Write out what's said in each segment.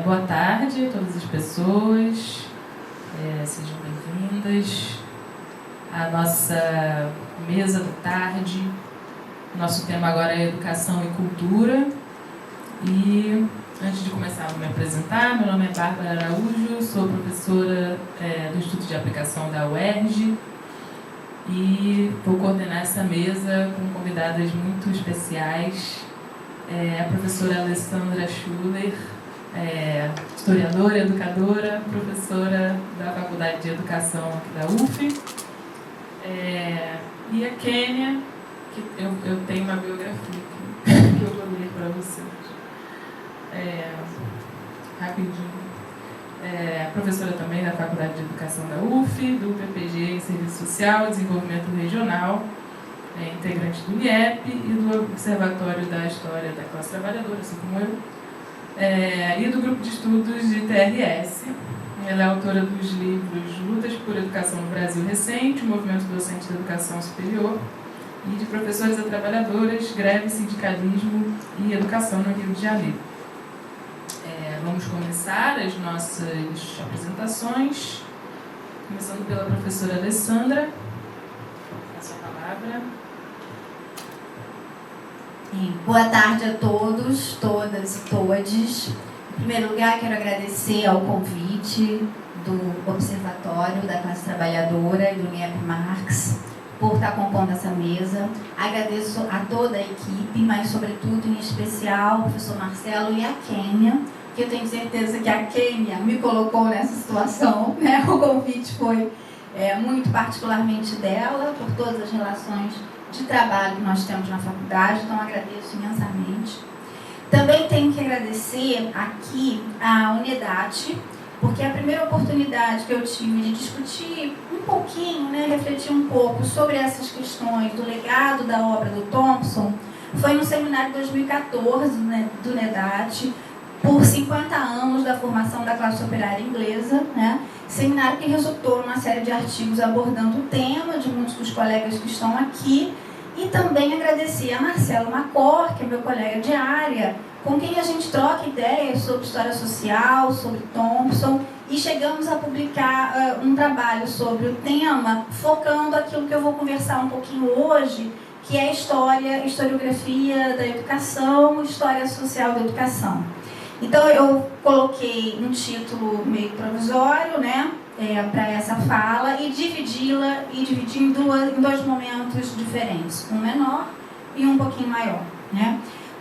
Boa tarde a todas as pessoas, sejam bem-vindas à nossa mesa da tarde. Nosso tema agora é Educação e Cultura. E antes de começar, vou me apresentar. Meu nome é Bárbara Araújo, sou professora do Instituto de Aplicação da UERJ e vou coordenar essa mesa com convidadas muito especiais. A professora Alessandra Schuller, historiadora, educadora, professora da Faculdade de Educação aqui da UF. E a Kênia, que eu tenho uma biografia aqui, que eu vou ler para vocês. Rapidinho. Professora também da Faculdade de Educação da UF, do PPG em Serviço Social e Desenvolvimento Regional, integrante do IEP e do Observatório da História da Classe Trabalhadora, assim como eu, e do Grupo de Estudos de TRS. Ela é autora dos livros Lutas por Educação no Brasil Recente, o Movimento Docente da Educação Superior, e de Professores a Trabalhadoras, Greve, Sindicalismo e Educação no Rio de Janeiro. Vamos começar as nossas apresentações, começando pela professora Alessandra. Passo a palavra. Boa tarde a todos, todas e todes. Em primeiro lugar, quero agradecer ao convite do Observatório da Classe Trabalhadora e do IEP Marx por estar compondo essa mesa. Agradeço a toda a equipe, mas sobretudo, em especial, ao professor Marcelo e a Kênia, que eu tenho certeza que a Kênia me colocou nessa situação, né? O convite foi muito particularmente dela, por todas as relações de trabalho que nós temos na faculdade, então agradeço imensamente. Também tenho que agradecer aqui a Unidade, porque a primeira oportunidade que eu tive de discutir um pouquinho, refletir um pouco sobre essas questões do legado da obra do Thompson foi no seminário de 2014 do NEDAT, por 50 anos da formação da classe operária inglesa, seminário que resultou numa série de artigos abordando o tema de muitos dos colegas que estão aqui, e também agradecer a Marcelo Macor, que é meu colega de área, com quem a gente troca ideias sobre história social, sobre Thompson, e chegamos a publicar um trabalho sobre o tema, focando aquilo que eu vou conversar um pouquinho hoje, que é historiografia da educação, história social da educação. Então, eu coloquei um título meio provisório, para essa fala, e dividi em dois momentos diferentes, um menor e um pouquinho maior.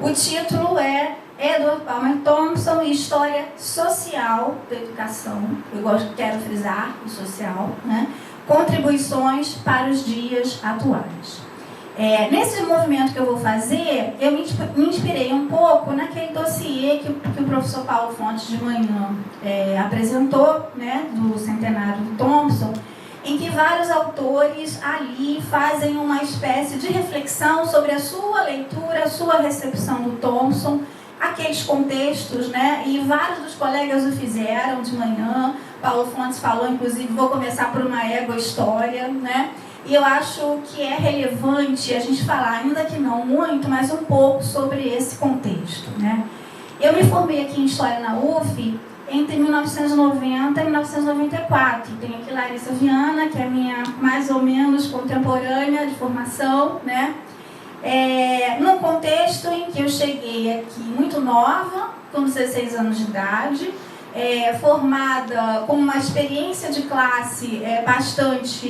O título é Edward Palmer Thompson e História Social da Educação. Quero frisar o social, contribuições para os dias atuais. Nesse movimento que eu vou fazer, eu me inspirei um pouco naquele dossiê que o professor Paulo Fontes de manhã apresentou, do centenário do Thompson, em que vários autores ali fazem uma espécie de reflexão sobre a sua leitura, a sua recepção do Thompson, aqueles contextos, e vários dos colegas o fizeram de manhã. Paulo Fontes falou, inclusive, vou começar por uma ego-história, E eu acho que é relevante a gente falar, ainda que não muito, mas um pouco sobre esse contexto. Eu me formei aqui em História na UF entre 1990 e 1994. Tenho aqui Larissa Viana, que é minha mais ou menos contemporânea de formação, num contexto em que eu cheguei aqui muito nova, com 16 anos de idade, formada com uma experiência de classe bastante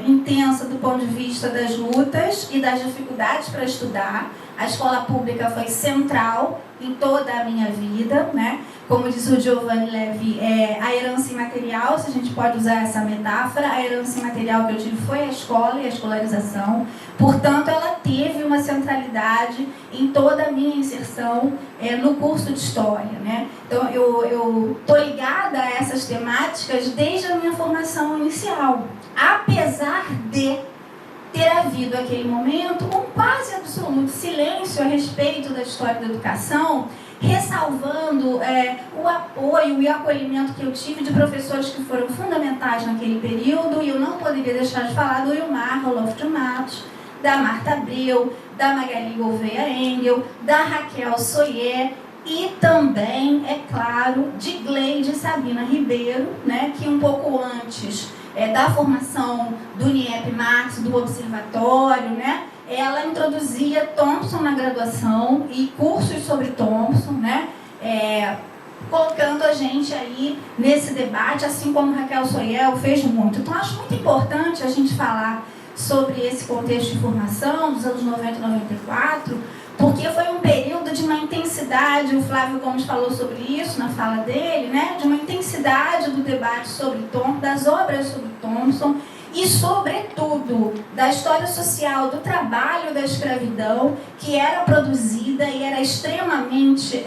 intensa do ponto de vista das lutas e das dificuldades para estudar. A escola pública foi central em toda a minha vida, Como disse o Giovanni Levi, a herança imaterial, se a gente pode usar essa metáfora, a herança imaterial que eu tive foi a escola e a escolarização. Portanto, ela teve uma centralidade em toda a minha inserção no curso de História, Então, eu estou ligada a essas temáticas desde a minha formação inicial, apesar de ter havido aquele momento um quase absoluto silêncio a respeito da história da educação, ressalvando o apoio e o acolhimento que eu tive de professores que foram fundamentais naquele período, e eu não poderia deixar de falar do Ilmar Roloff de Matos, da Marta Abreu, da Magali Gouveia Engel, da Raquel Soyer e também, é claro, de Gleide Sabina Ribeiro, né, que um pouco antes da formação do NIEP Marx, do Observatório, né, ela introduzia Thompson na graduação e cursos sobre Thompson, né, colocando a gente aí nesse debate, assim como Raquel Soyel fez muito. Então, acho muito importante a gente falar sobre esse contexto de formação dos anos 90 e 94, porque foi um período de uma intensidade, o Flávio Gomes falou sobre isso na fala dele, né? De uma intensidade do debate sobre Thompson, das obras sobre Thompson e, sobretudo, da história social do trabalho da escravidão, que era produzida e era extremamente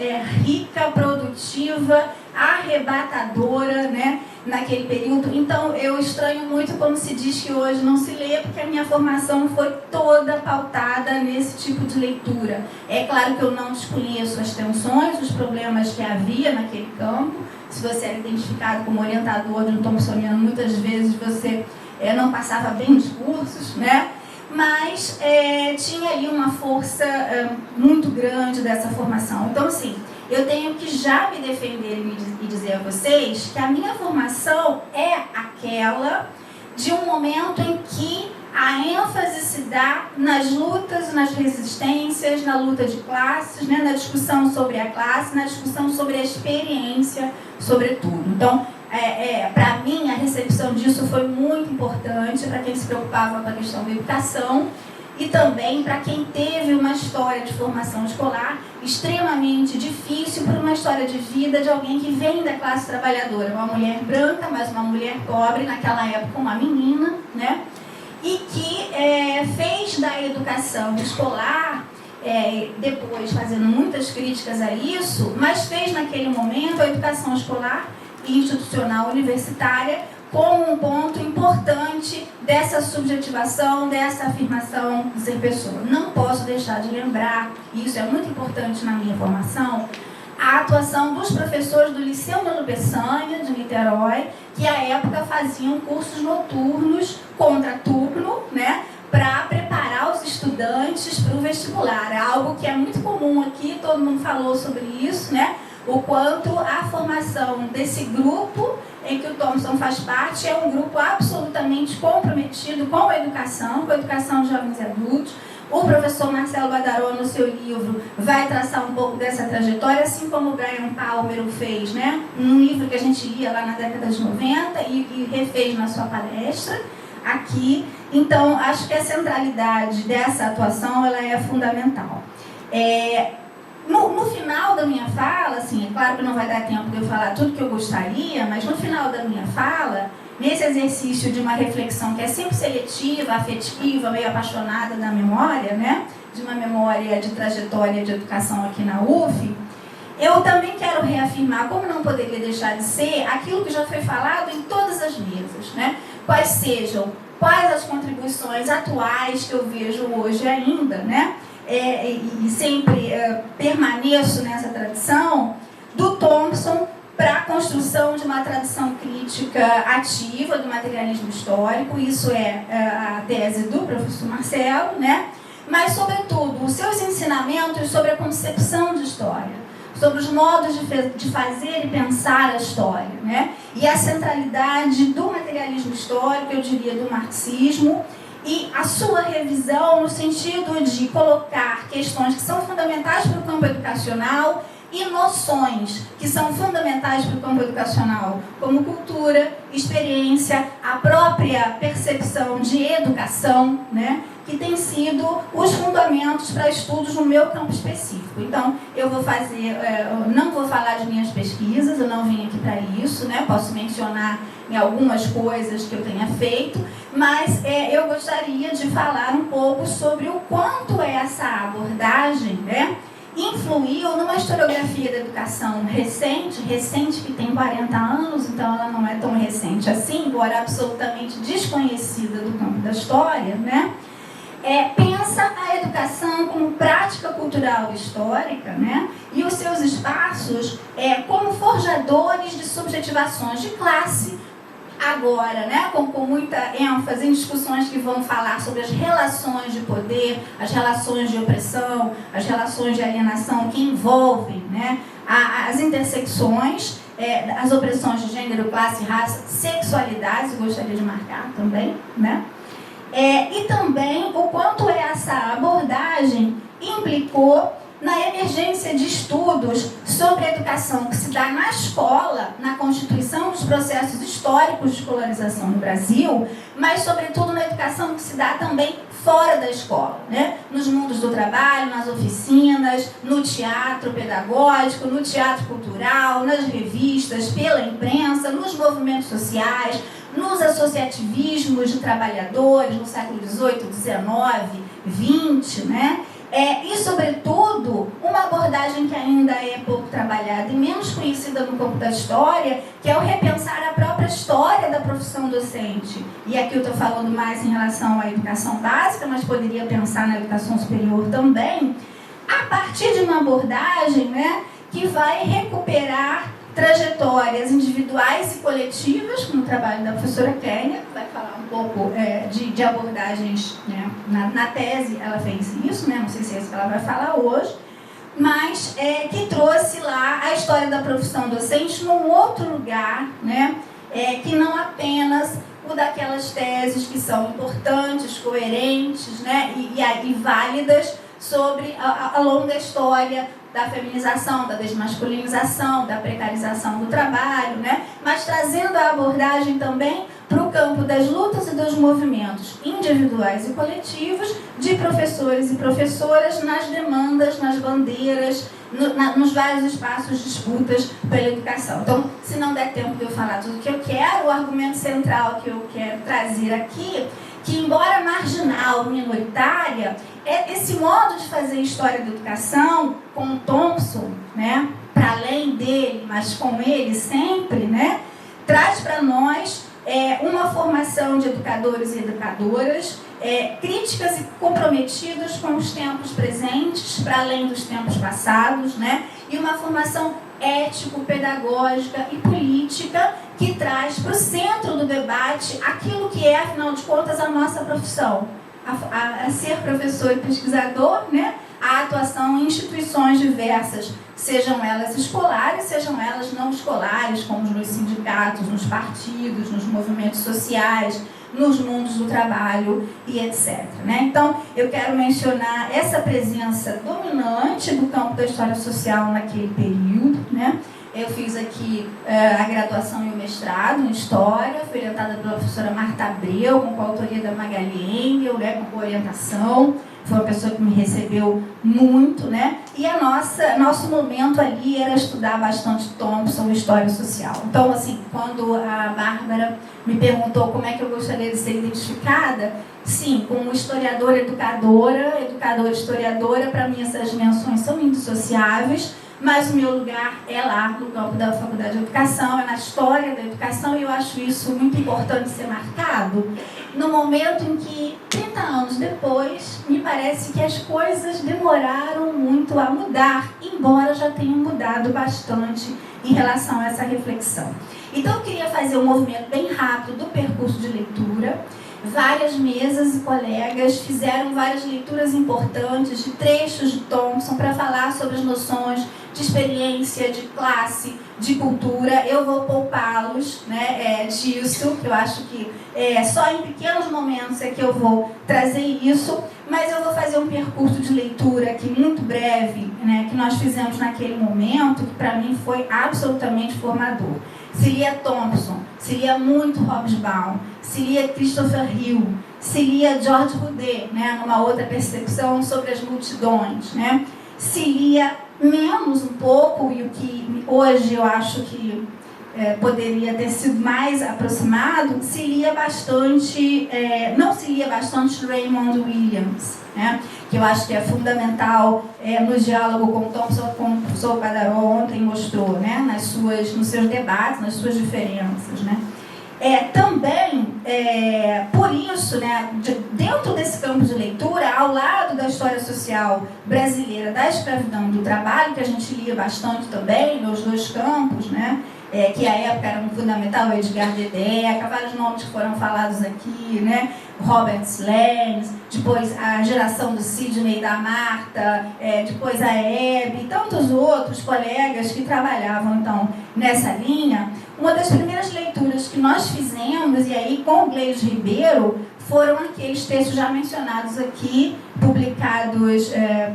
rica, produtiva, arrebatadora, né, naquele período. Então, eu estranho muito quando se diz que hoje não se lê, porque a minha formação foi toda pautada nesse tipo de leitura. É claro que eu não desconheço as tensões, os problemas que havia naquele campo. Se você era identificado como orientador de um thompsoniano, muitas vezes você não passava bem os cursos, né? Mas tinha ali uma força muito grande dessa formação. Então, assim, eu tenho que já me defender e dizer a vocês que a minha formação é aquela de um momento em que a ênfase se dá nas lutas, nas resistências, na luta de classes, né, na discussão sobre a classe, na discussão sobre a experiência, sobretudo. Então, para mim, a recepção disso foi muito importante para quem se preocupava com a questão da educação e também para quem teve uma história de formação escolar extremamente difícil por uma história de vida de alguém que vem da classe trabalhadora, uma mulher branca, mas uma mulher pobre, naquela época uma menina, né? E que fez da educação escolar, depois fazendo muitas críticas a isso, mas fez naquele momento a educação escolar e institucional universitária como um ponto importante dessa subjetivação, dessa afirmação de ser pessoa. Não posso deixar de lembrar, e isso é muito importante na minha formação, a atuação dos professores do Liceu Nilo Peçanha, de Niterói, que à época faziam cursos noturnos contra turno, né, para preparar os estudantes para o vestibular. É algo que é muito comum aqui, todo mundo falou sobre isso, né? O quanto a formação desse grupo em que o Thompson faz parte é um grupo absolutamente comprometido com a educação de jovens e adultos. O professor Marcelo Badaró, no seu livro, vai traçar um pouco dessa trajetória, assim como o Brian Palmer fez, né? Num livro que a gente lia lá na década de 90 e refez na sua palestra aqui. Então, acho que a centralidade dessa atuação ela é fundamental. No final da minha fala, assim, é claro que não vai dar tempo de eu falar tudo que eu gostaria, mas no final da minha fala, nesse exercício de uma reflexão que é sempre seletiva, afetiva, meio apaixonada da memória, né? De uma memória de trajetória de educação aqui na UF, eu também quero reafirmar, como não poderia deixar de ser, aquilo que já foi falado em todas as mesas, né? Quais as contribuições atuais que eu vejo hoje ainda, né? E sempre permaneço nessa tradição do Thompson para a construção de uma tradição crítica ativa do materialismo histórico. Isso é a tese do professor Marcelo, né? Mas, sobretudo, os seus ensinamentos sobre a concepção de história, sobre os modos de fazer e pensar a história, né? E a centralidade do materialismo histórico, eu diria, do marxismo, e a sua revisão no sentido de colocar questões que são fundamentais para o campo educacional e noções que são fundamentais para o campo educacional, como cultura, experiência, a própria percepção de educação, né, que tem sido os fundamentos para estudos no meu campo específico. Então, eu não vou falar de minhas pesquisas, eu não vim aqui para isso, né, posso mencionar em algumas coisas que eu tenha feito, mas eu gostaria de falar um pouco sobre o quanto essa abordagem, né, influiu numa historiografia da educação recente que tem 40 anos, então ela não é tão recente assim, embora absolutamente desconhecida do campo da história, né? Pensa a educação como prática cultural histórica, né? E os seus espaços como forjadores de subjetivações de classe, agora, né, com muita ênfase em discussões que vão falar sobre as relações de poder, as relações de opressão, as relações de alienação que envolvem, né, as intersecções, as opressões de gênero, classe, raça, sexualidade, gostaria de marcar também, né? E também o quanto essa abordagem implicou na emergência de estudos sobre a educação que se dá na escola, na constituição dos processos históricos de escolarização no Brasil, mas, sobretudo, na educação que se dá também fora da escola, né? Nos mundos do trabalho, nas oficinas, no teatro pedagógico, no teatro cultural, nas revistas, pela imprensa, nos movimentos sociais, nos associativismos de trabalhadores no século XVIII, XIX, XX, né? E, sobretudo, uma abordagem que ainda é pouco trabalhada e menos conhecida no campo da história, que é o repensar a própria história da profissão docente. E aqui eu estou falando mais em relação à educação básica, mas poderia pensar na educação superior também, a partir de uma abordagem, né, que vai recuperar trajetórias individuais e coletivas, como o trabalho da professora Kênia, que vai falar um pouco de abordagens, né? Na tese ela fez isso, né? Não sei se é isso que ela vai falar hoje, mas que trouxe lá a história da profissão docente num outro lugar, né? Que não apenas o daquelas teses que são importantes, coerentes, né? e válidas sobre a longa história da feminização, da desmasculinização, da precarização do trabalho, né? Mas trazendo a abordagem também para o campo das lutas e dos movimentos individuais e coletivos de professores e professoras nas demandas, nas bandeiras, nos vários espaços de disputas pela educação. Então, se não der tempo de eu falar tudo o que eu quero, o argumento central que eu quero trazer aqui, que embora marginal, minoritária, esse modo de fazer história da educação com Thompson, né, para além dele, mas com ele sempre, né, traz para nós uma formação de educadores e educadoras críticas e comprometidos com os tempos presentes, para além dos tempos passados, né, e uma formação ético-pedagógica e política que traz para o centro do debate aquilo que é, afinal de contas, a nossa profissão. A ser professor e pesquisador, né? A atuação em instituições diversas, sejam elas escolares, sejam elas não escolares, como nos sindicatos, nos partidos, nos movimentos sociais, nos mundos do trabalho e etc. Né? Então, eu quero mencionar essa presença dominante do campo da história social naquele período, né? Eu fiz aqui a graduação e o mestrado em História, fui orientada pela professora Marta Abreu, com a autoria da Magali Engel, né, com orientação. Foi uma pessoa que me recebeu muito, né? E nosso momento ali era estudar bastante Thompson e História Social. Então, assim, quando a Bárbara me perguntou como é que eu gostaria de ser identificada, sim, como historiadora, educadora, historiadora, para mim essas menções são indissociáveis, mas o meu lugar é lá, no campo da Faculdade de Educação, é na história da educação, e eu acho isso muito importante ser marcado, no momento em que, 30 anos depois, me parece que as coisas demoraram muito a mudar, embora já tenham mudado bastante em relação a essa reflexão. Então, eu queria fazer um movimento bem rápido do percurso de leitura. Várias mesas e colegas fizeram várias leituras importantes de trechos de Thompson para falar sobre as noções de experiência, de classe, de cultura. Eu vou poupá-los, né, disso, que eu acho que só em pequenos momentos é que eu vou trazer isso, mas eu vou fazer um percurso de leitura aqui muito breve, né, que nós fizemos naquele momento, que para mim foi absolutamente formador. Seria Thompson, seria muito Hobsbawm, seria Christopher Hill, seria George Roudet, né, numa outra percepção sobre as multidões, né, seria menos um pouco, e o que hoje eu acho que poderia ter sido mais aproximado, seria bastante, não seria bastante Raymond Williams, né, que eu acho que é fundamental no diálogo com Thompson, como o professor Badaró ontem mostrou, né, nos seus debates, nas suas diferenças, né. Também, por isso, né, dentro desse campo de leitura, ao lado da história social brasileira da escravidão e do trabalho, que a gente lia bastante também, nos dois campos, né, que à época era um fundamental, o Edgar Dedeca, vários nomes que foram falados aqui, né, Robert Lenz, depois a geração do Sidney e da Marta, depois a Hebe e tantos outros colegas que trabalhavam então nessa linha. Uma das primeiras leituras que nós fizemos, e aí com o Gleios Ribeiro, foram aqueles textos já mencionados aqui, publicados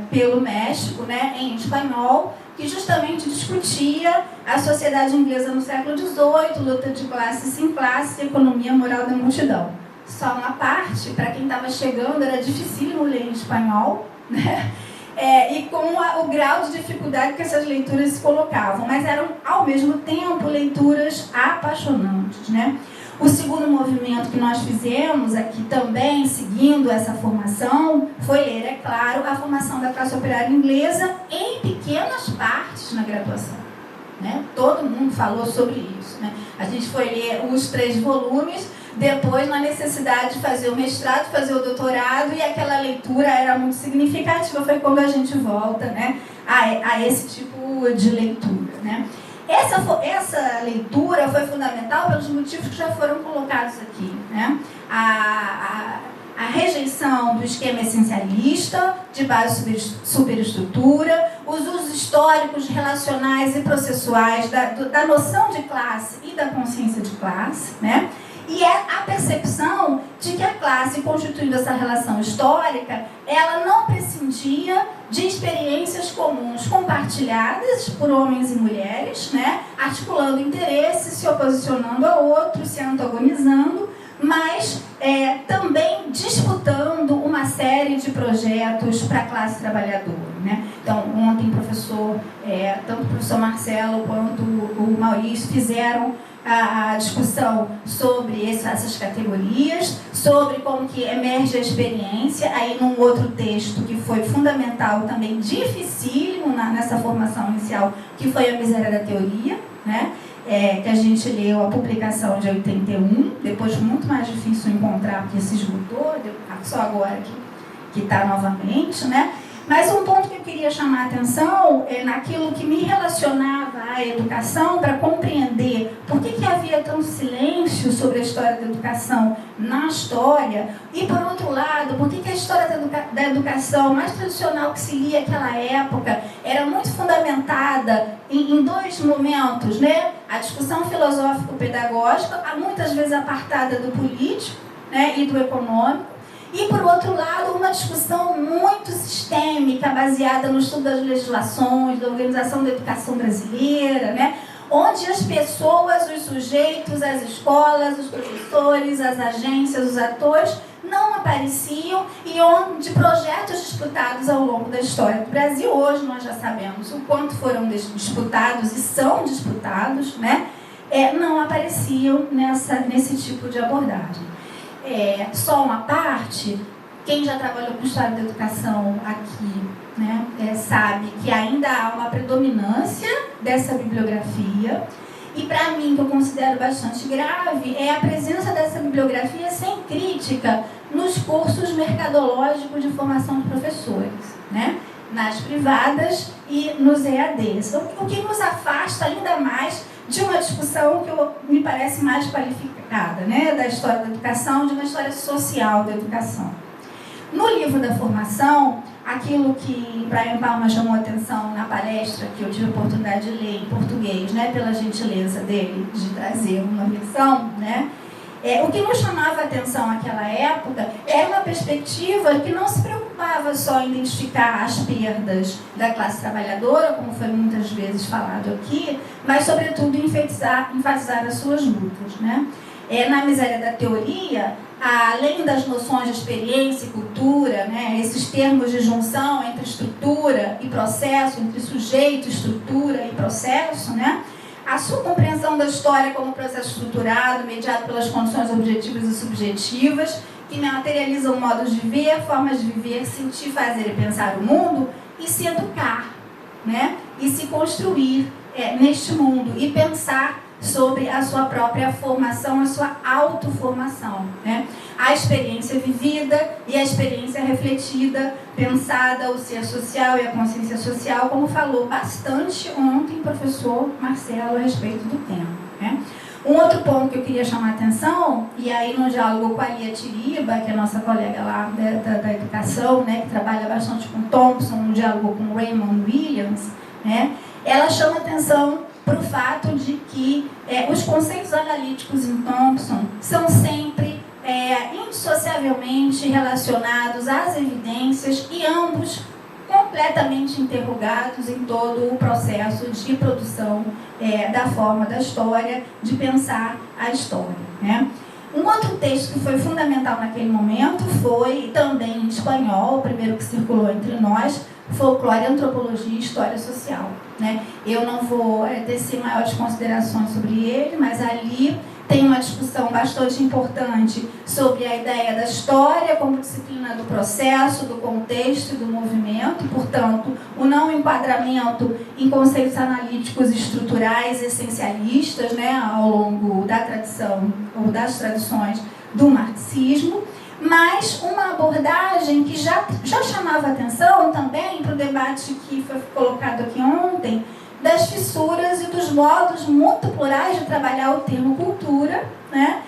pelo México, né, em espanhol, que justamente discutia a sociedade inglesa no século XVIII, luta de classe sem classe, economia moral da multidão. Só uma parte, para quem estava chegando, era difícil ler em espanhol, né? E com o grau de dificuldade que essas leituras se colocavam, mas eram, ao mesmo tempo, leituras apaixonantes, né? O segundo movimento que nós fizemos aqui também, seguindo essa formação, foi ler, é claro, a formação da classe operária inglesa em pequenas partes na graduação, né? Todo mundo falou sobre isso, né? A gente foi ler os 3 volumes, depois na necessidade de fazer o mestrado, fazer o doutorado, e aquela leitura era muito significativa, foi quando a gente volta, né, a esse tipo de leitura, né? Essa leitura foi fundamental pelos motivos que já foram colocados aqui, né? A rejeição do esquema essencialista, de base superestrutura, os usos históricos, relacionais e processuais da noção de classe e da consciência de classe, né? E é a percepção de que a classe, constituindo essa relação histórica, ela não prescindia de experiências comuns compartilhadas por homens e mulheres, né? Articulando interesses, se oposicionando a outros, se antagonizando, mas também disputando uma série de projetos para a classe trabalhadora, né? Então, ontem tanto o professor Marcelo quanto o Maurício fizeram a discussão sobre essas categorias, sobre como que emerge a experiência, aí num outro texto que foi fundamental também, dificílimo nessa formação inicial, que foi a Miséria da Teoria, né? Que a gente leu a publicação de 81, depois muito mais difícil encontrar, porque se esgotou, só agora que está novamente, né? Mas um ponto que eu queria chamar a atenção é naquilo que me relacionava à educação, para compreender por que havia tanto silêncio sobre a história da educação na história, e por outro lado, por que a história da educação mais tradicional que se lia naquela época era muito fundamentada em 2 momentos, né? A discussão filosófico-pedagógica, muitas vezes apartada do político, né, e do econômico, e, por outro lado, uma discussão muito sistêmica, baseada no estudo das legislações, da organização da educação brasileira, né? Onde as pessoas, os sujeitos, as escolas, os professores, as agências, os atores não apareciam, e onde projetos disputados ao longo da história do Brasil, hoje nós já sabemos o quanto foram disputados e são disputados, né? Não apareciam nesse tipo de abordagem. Só uma parte, quem já trabalhou com história da educação aqui, né, sabe que ainda há uma predominância dessa bibliografia, e para mim, que eu considero bastante grave, é a presença dessa bibliografia sem crítica nos cursos mercadológicos de formação de professores, né, nas privadas e nos EADs, o que nos afasta ainda mais de uma discussão que me parece mais qualificada, né, da história da educação, de uma história social da educação. No livro da formação, aquilo que Brian Palma chamou a atenção na palestra, que eu tive a oportunidade de ler em português, né, pela gentileza dele de trazer uma versão, né, o que nos chamava a atenção naquela época era uma perspectiva que não se preocupava só em identificar as perdas da classe trabalhadora, como foi muitas vezes falado aqui, mas, sobretudo, enfatizar as suas lutas, né? Na Miséria da Teoria, além das noções de experiência e cultura, né, esses termos de junção entre estrutura e processo, entre sujeito, estrutura e processo, né, a sua compreensão da história como processo estruturado, mediado pelas condições objetivas e subjetivas, que materializam modos de ver, formas de viver, sentir, fazer e pensar o mundo, e se educar, né, e se construir neste mundo, e pensar sobre a sua própria formação, a sua autoformação, né? A experiência vivida e a experiência refletida, pensada, o ser social e a consciência social, como falou bastante ontem o professor Marcelo a respeito do tema, né? Um outro ponto que eu queria chamar a atenção, e aí no diálogo com a Lia Tiriba, que é a nossa colega lá da educação, né, que trabalha bastante com Thompson, no diálogo com Raymond Williams, né, ela chama atenção para o fato de que os conceitos analíticos em Thompson são sempre indissociavelmente relacionados às evidências e ambos completamente interrogados em todo o processo de produção da forma da história, de pensar a história, né? Um outro texto que foi fundamental naquele momento foi também em espanhol, o primeiro que circulou entre nós, Folclore, Antropologia e História Social, né? Eu não vou tecer maiores considerações sobre ele, mas ali tem uma discussão bastante importante sobre a ideia da história como disciplina do processo, do contexto e do movimento, portanto, o não enquadramento em conceitos analíticos estruturais essencialistas, né, ao longo da tradição ou das tradições do marxismo, mas uma abordagem que já chamava atenção também para o debate que foi colocado aqui ontem, das fissuras e dos modos muito plurais de trabalhar o termo cultura, né,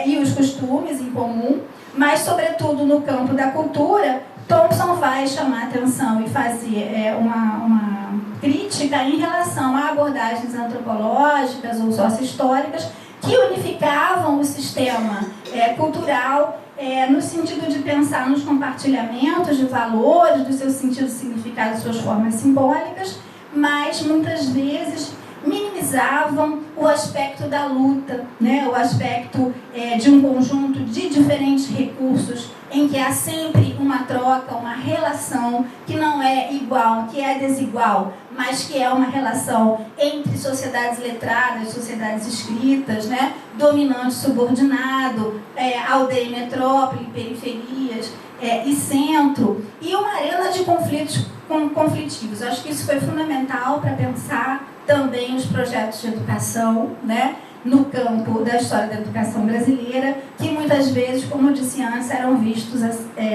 e os costumes em comum, mas, sobretudo, no campo da cultura, Thompson vai chamar atenção e fazer uma crítica em relação a abordagens antropológicas ou sócio-históricas que unificavam o sistema cultural no sentido de pensar nos compartilhamentos de valores, dos seus sentidos, significados, suas formas simbólicas, mas muitas vezes minimizavam o aspecto da luta, né? O aspecto de um conjunto de diferentes recursos em que há sempre uma troca, uma relação que não é igual, que é desigual, mas que é uma relação entre sociedades letradas, sociedades escritas, né? Dominante, subordinado, aldeia e metrópole, periferias e centro, e uma arena de conflitos conflitivos. Acho que isso foi fundamental para pensar também os projetos de educação, né, no campo da história da educação brasileira, que muitas vezes, como eu disse antes, eram vistos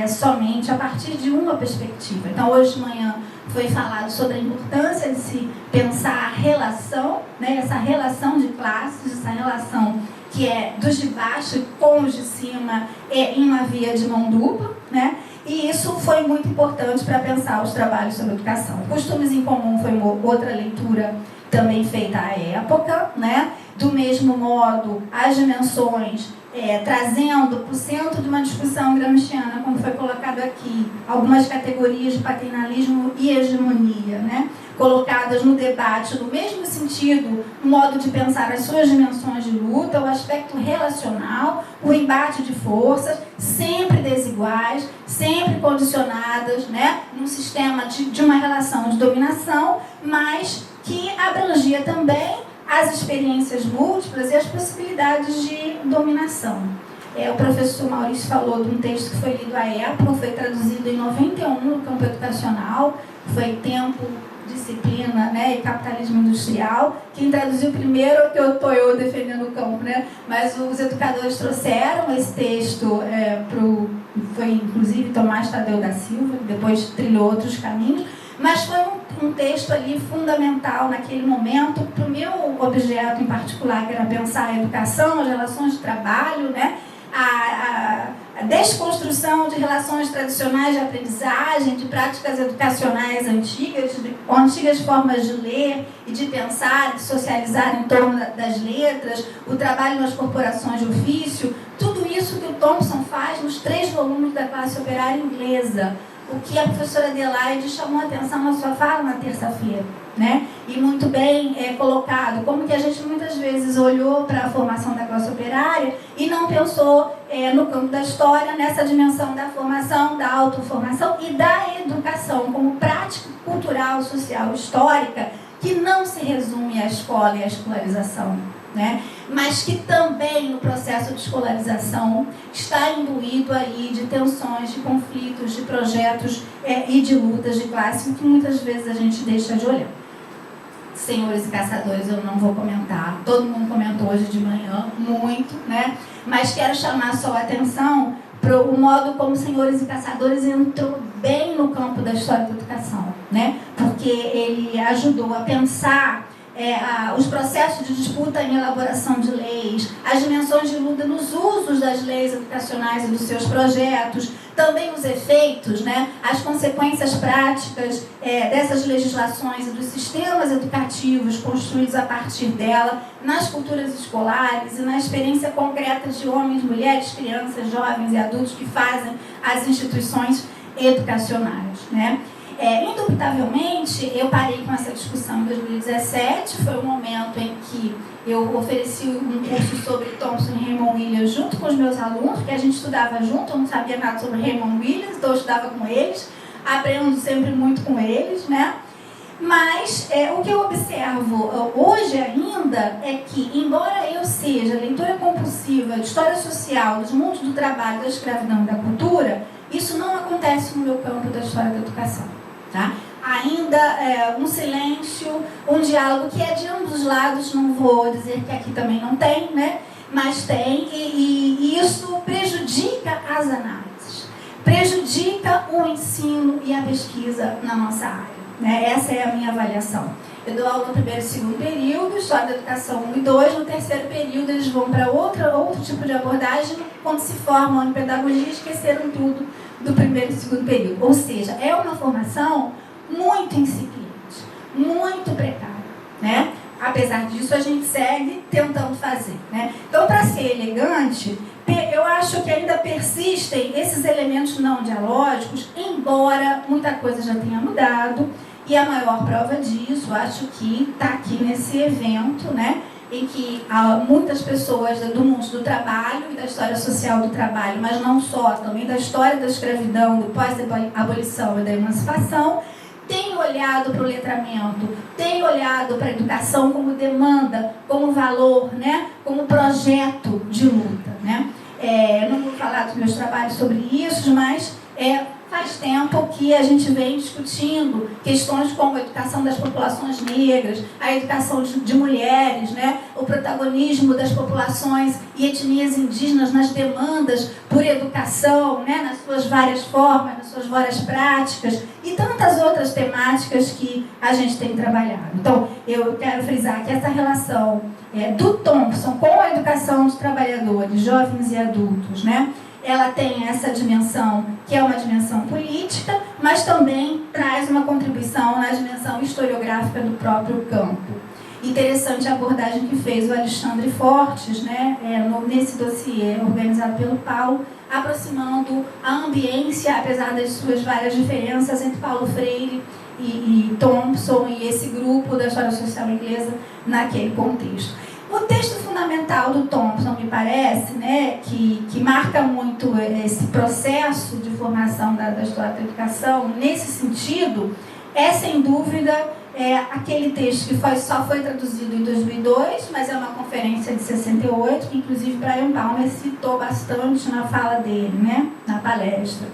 somente a partir de uma perspectiva. Então, hoje de manhã foi falado sobre a importância de se pensar a relação, né, essa relação de classes, essa relação que é dos de baixo com os de cima em uma via de mão dupla, né? E isso foi muito importante para pensar os trabalhos sobre educação. Costumes em Comum foi uma outra leitura também feita à época, né? Do mesmo modo, as dimensões, trazendo para o centro de uma discussão gramsciana, como foi colocado aqui, algumas categorias de paternalismo e hegemonia, né? Colocadas no debate no mesmo sentido, no modo de pensar as suas dimensões de luta, o aspecto relacional, o embate de forças, sempre desiguais, sempre condicionadas, né, num sistema de uma relação de dominação, mas que abrangia também as experiências múltiplas e as possibilidades de dominação. O professor Maurício falou de um texto que foi lido à época, foi traduzido em 91 no campo educacional, foi Tempo, Disciplina, né, e Capitalismo Industrial. Quem traduziu primeiro, que eu estou defendendo o campo, né, mas os educadores trouxeram esse texto foi inclusive Tomás Tadeu da Silva, que depois trilhou outros caminhos, mas foi um texto ali fundamental naquele momento para o meu objeto em particular, que era pensar a educação, as relações de trabalho, né, a desconstrução de relações tradicionais de aprendizagem, de práticas educacionais antigas formas de ler e de pensar, de socializar em torno das letras, o trabalho nas corporações de ofício, tudo isso que o Thompson faz nos 3 volumes da classe operária inglesa, o que a professora Adelaide chamou a atenção na sua fala na terça-feira, né? E muito bem colocado, como que a gente muitas vezes olhou para a formação da classe operária e não pensou no campo da história, nessa dimensão da formação, da autoformação e da educação como prática cultural, social, histórica, que não se resume à escola e à escolarização, né? Mas que também no processo de escolarização está imbuído aí de tensões, de conflitos, de projetos e de lutas de classe que muitas vezes a gente deixa de olhar. Senhores e Caçadores, eu não vou comentar, todo mundo comentou hoje de manhã, muito, né? Mas quero chamar só a atenção para o modo como Senhores e Caçadores entrou bem no campo da história da educação, né? Porque ele ajudou a pensar os processos de disputa em elaboração de leis, as dimensões de luta nos usos das leis educacionais e dos seus projetos, também os efeitos, né, as consequências práticas dessas legislações e dos sistemas educativos construídos a partir dela, nas culturas escolares e na experiência concreta de homens, mulheres, crianças, jovens e adultos que fazem as instituições educacionais, né? Indubitavelmente, eu parei com essa discussão em 2017, foi um momento em que eu ofereci um curso sobre Thompson e Raymond Williams junto com os meus alunos, porque a gente estudava junto, eu não sabia nada sobre Raymond Williams, então eu estudava com eles, aprendo sempre muito com eles, né? Mas o que eu observo hoje ainda é que, embora eu seja leitora compulsiva de história social, dos mundos do trabalho, da escravidão e da cultura, isso não acontece no meu campo da história da educação. Tá? Ainda um silêncio, um diálogo que é de ambos os lados, não vou dizer que aqui também não tem, né? Mas tem, e isso prejudica as análises, prejudica o ensino e a pesquisa na nossa área, né? Essa é a minha avaliação. Eu dou aula no primeiro e segundo período, História da Educação 1 e 2, no terceiro período eles vão para outro tipo de abordagem, quando se formam em pedagogia, esqueceram tudo do primeiro e segundo período. Ou seja, é uma formação muito incipiente, muito precária, né? Apesar disso, a gente segue tentando fazer, né? Então, para ser elegante, eu acho que ainda persistem esses elementos não dialógicos, embora muita coisa já tenha mudado, e a maior prova disso, acho que está aqui nesse evento, né? Em que há muitas pessoas do mundo do trabalho e da história social do trabalho, mas não só, também da história da escravidão, do pós-abolição e da emancipação, têm olhado para o letramento, têm olhado para a educação como demanda, como valor, né? Como projeto de luta, né? Não vou falar dos meus trabalhos sobre isso, mas faz tempo que a gente vem discutindo questões como a educação das populações negras, a educação de mulheres, né? O protagonismo das populações e etnias indígenas nas demandas por educação, né? Nas suas várias formas, nas suas várias práticas e tantas outras temáticas que a gente tem trabalhado. Então, eu quero frisar que essa relação do Thompson com a educação dos trabalhadores, jovens e adultos, né? Ela tem essa dimensão, que é uma dimensão política, mas também traz uma contribuição na dimensão historiográfica do próprio campo. Interessante a abordagem que fez o Alexandre Fortes, né, nesse dossiê organizado pelo Paulo, aproximando a ambiência, apesar das suas várias diferenças entre Paulo Freire e Thompson e esse grupo da história social inglesa naquele contexto. O texto fundamental do Thompson, me parece, né, que marca muito esse processo de formação da história da educação, nesse sentido, sem dúvida, aquele texto que só foi traduzido em 2002, mas é uma conferência de 68, que inclusive Brian Palmer citou bastante na fala dele, né, na palestra,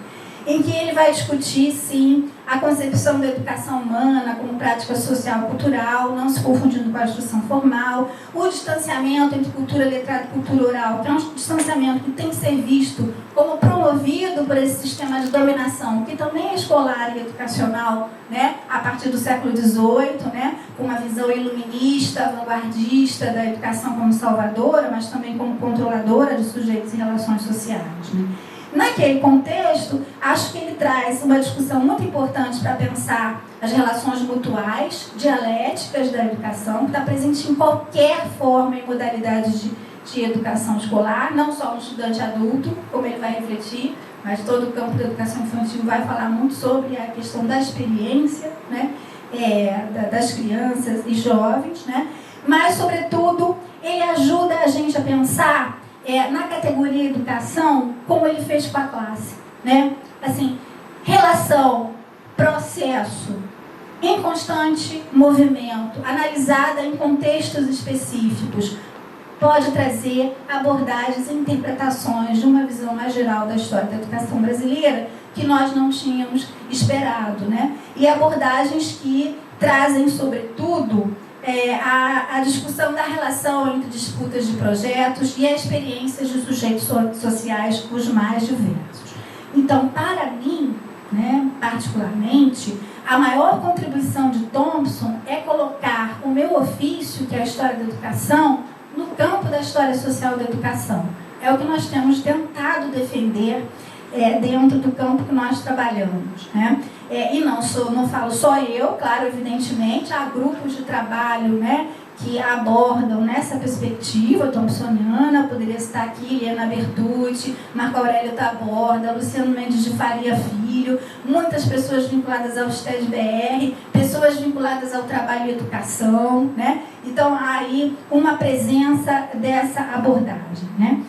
em que ele vai discutir, sim, a concepção da educação humana como prática social e cultural, não se confundindo com a instrução formal, o distanciamento entre cultura letrada e cultura oral, que é um distanciamento que tem que ser visto como promovido por esse sistema de dominação, que também é escolar e educacional, né, a partir do século XVIII, né, com uma visão iluminista, vanguardista da educação como salvadora, mas também como controladora de sujeitos e relações sociais, né. Naquele contexto, acho que ele traz uma discussão muito importante para pensar as relações mutuais, dialéticas da educação, que está presente em qualquer forma e modalidade de educação escolar, não só no estudante adulto, como ele vai refletir, mas todo o campo da educação infantil vai falar muito sobre a questão da experiência, né, das crianças e jovens, né, mas, sobretudo, ele ajuda a gente a pensar na categoria educação, como ele fez com a classe, né? Assim, relação, processo, em constante movimento, analisada em contextos específicos, pode trazer abordagens e interpretações de uma visão mais geral da história da educação brasileira que nós não tínhamos esperado, né? E abordagens que trazem, sobretudo, a discussão da relação entre disputas de projetos e as experiências de sujeitos sociais os mais diversos. Então, para mim, né, particularmente, a maior contribuição de Thompson é colocar o meu ofício, que é a história da educação, no campo da história social da educação. É o que nós temos tentado defender dentro do campo que nós trabalhamos, né? E não falo só eu, claro, evidentemente, há grupos de trabalho, né, que abordam nessa perspectiva thompsoniana. Poderia citar aqui Helena Bertucci, Marco Aurélio Taborda, Luciano Mendes de Faria Filho, muitas pessoas vinculadas ao STED-BR, pessoas vinculadas ao trabalho e educação, né? Então, há aí uma presença dessa abordagem, né?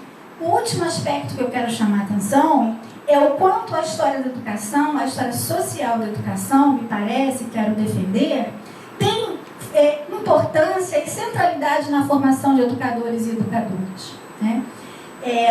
O último aspecto que eu quero chamar a atenção é o quanto a história da educação, a história social da educação, me parece, quero defender, tem importância e centralidade na formação de educadores e educadoras, né?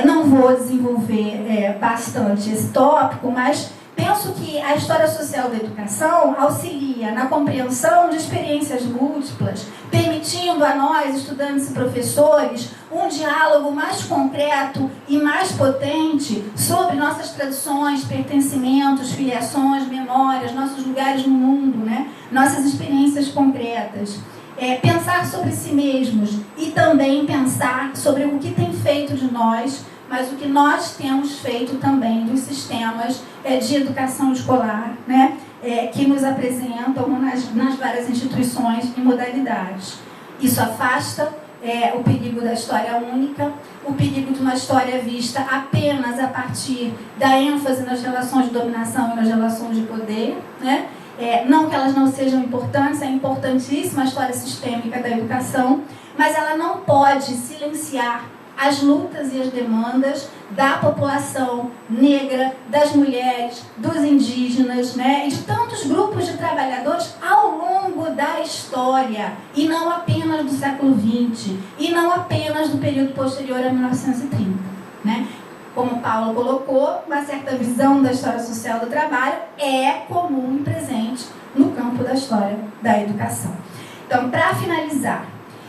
Não vou desenvolver bastante esse tópico, mas penso que a história social da educação auxilia na compreensão de experiências múltiplas, permitindo a nós, estudantes e professores, um diálogo mais concreto e mais potente sobre nossas tradições, pertencimentos, filiações, memórias, nossos lugares no mundo, né? Nossas experiências concretas. Pensar sobre si mesmos e também pensar sobre o que tem feito de nós, mas o que nós temos feito também dos sistemas de educação escolar, né, que nos apresentam nas várias instituições e modalidades. Isso afasta o perigo da história única, o perigo de uma história vista apenas a partir da ênfase nas relações de dominação e nas relações de poder, né? Não que elas não sejam importantes, é importantíssima a história sistêmica da educação, mas ela não pode silenciar as lutas e as demandas da população negra, das mulheres, dos indígenas, né, e de tantos grupos de trabalhadores ao longo da história, e não apenas do século XX, e não apenas do período posterior a 1930. Né? Como Paulo colocou, uma certa visão da história social do trabalho é comum e presente no campo da história da educação. Então, para finalizar,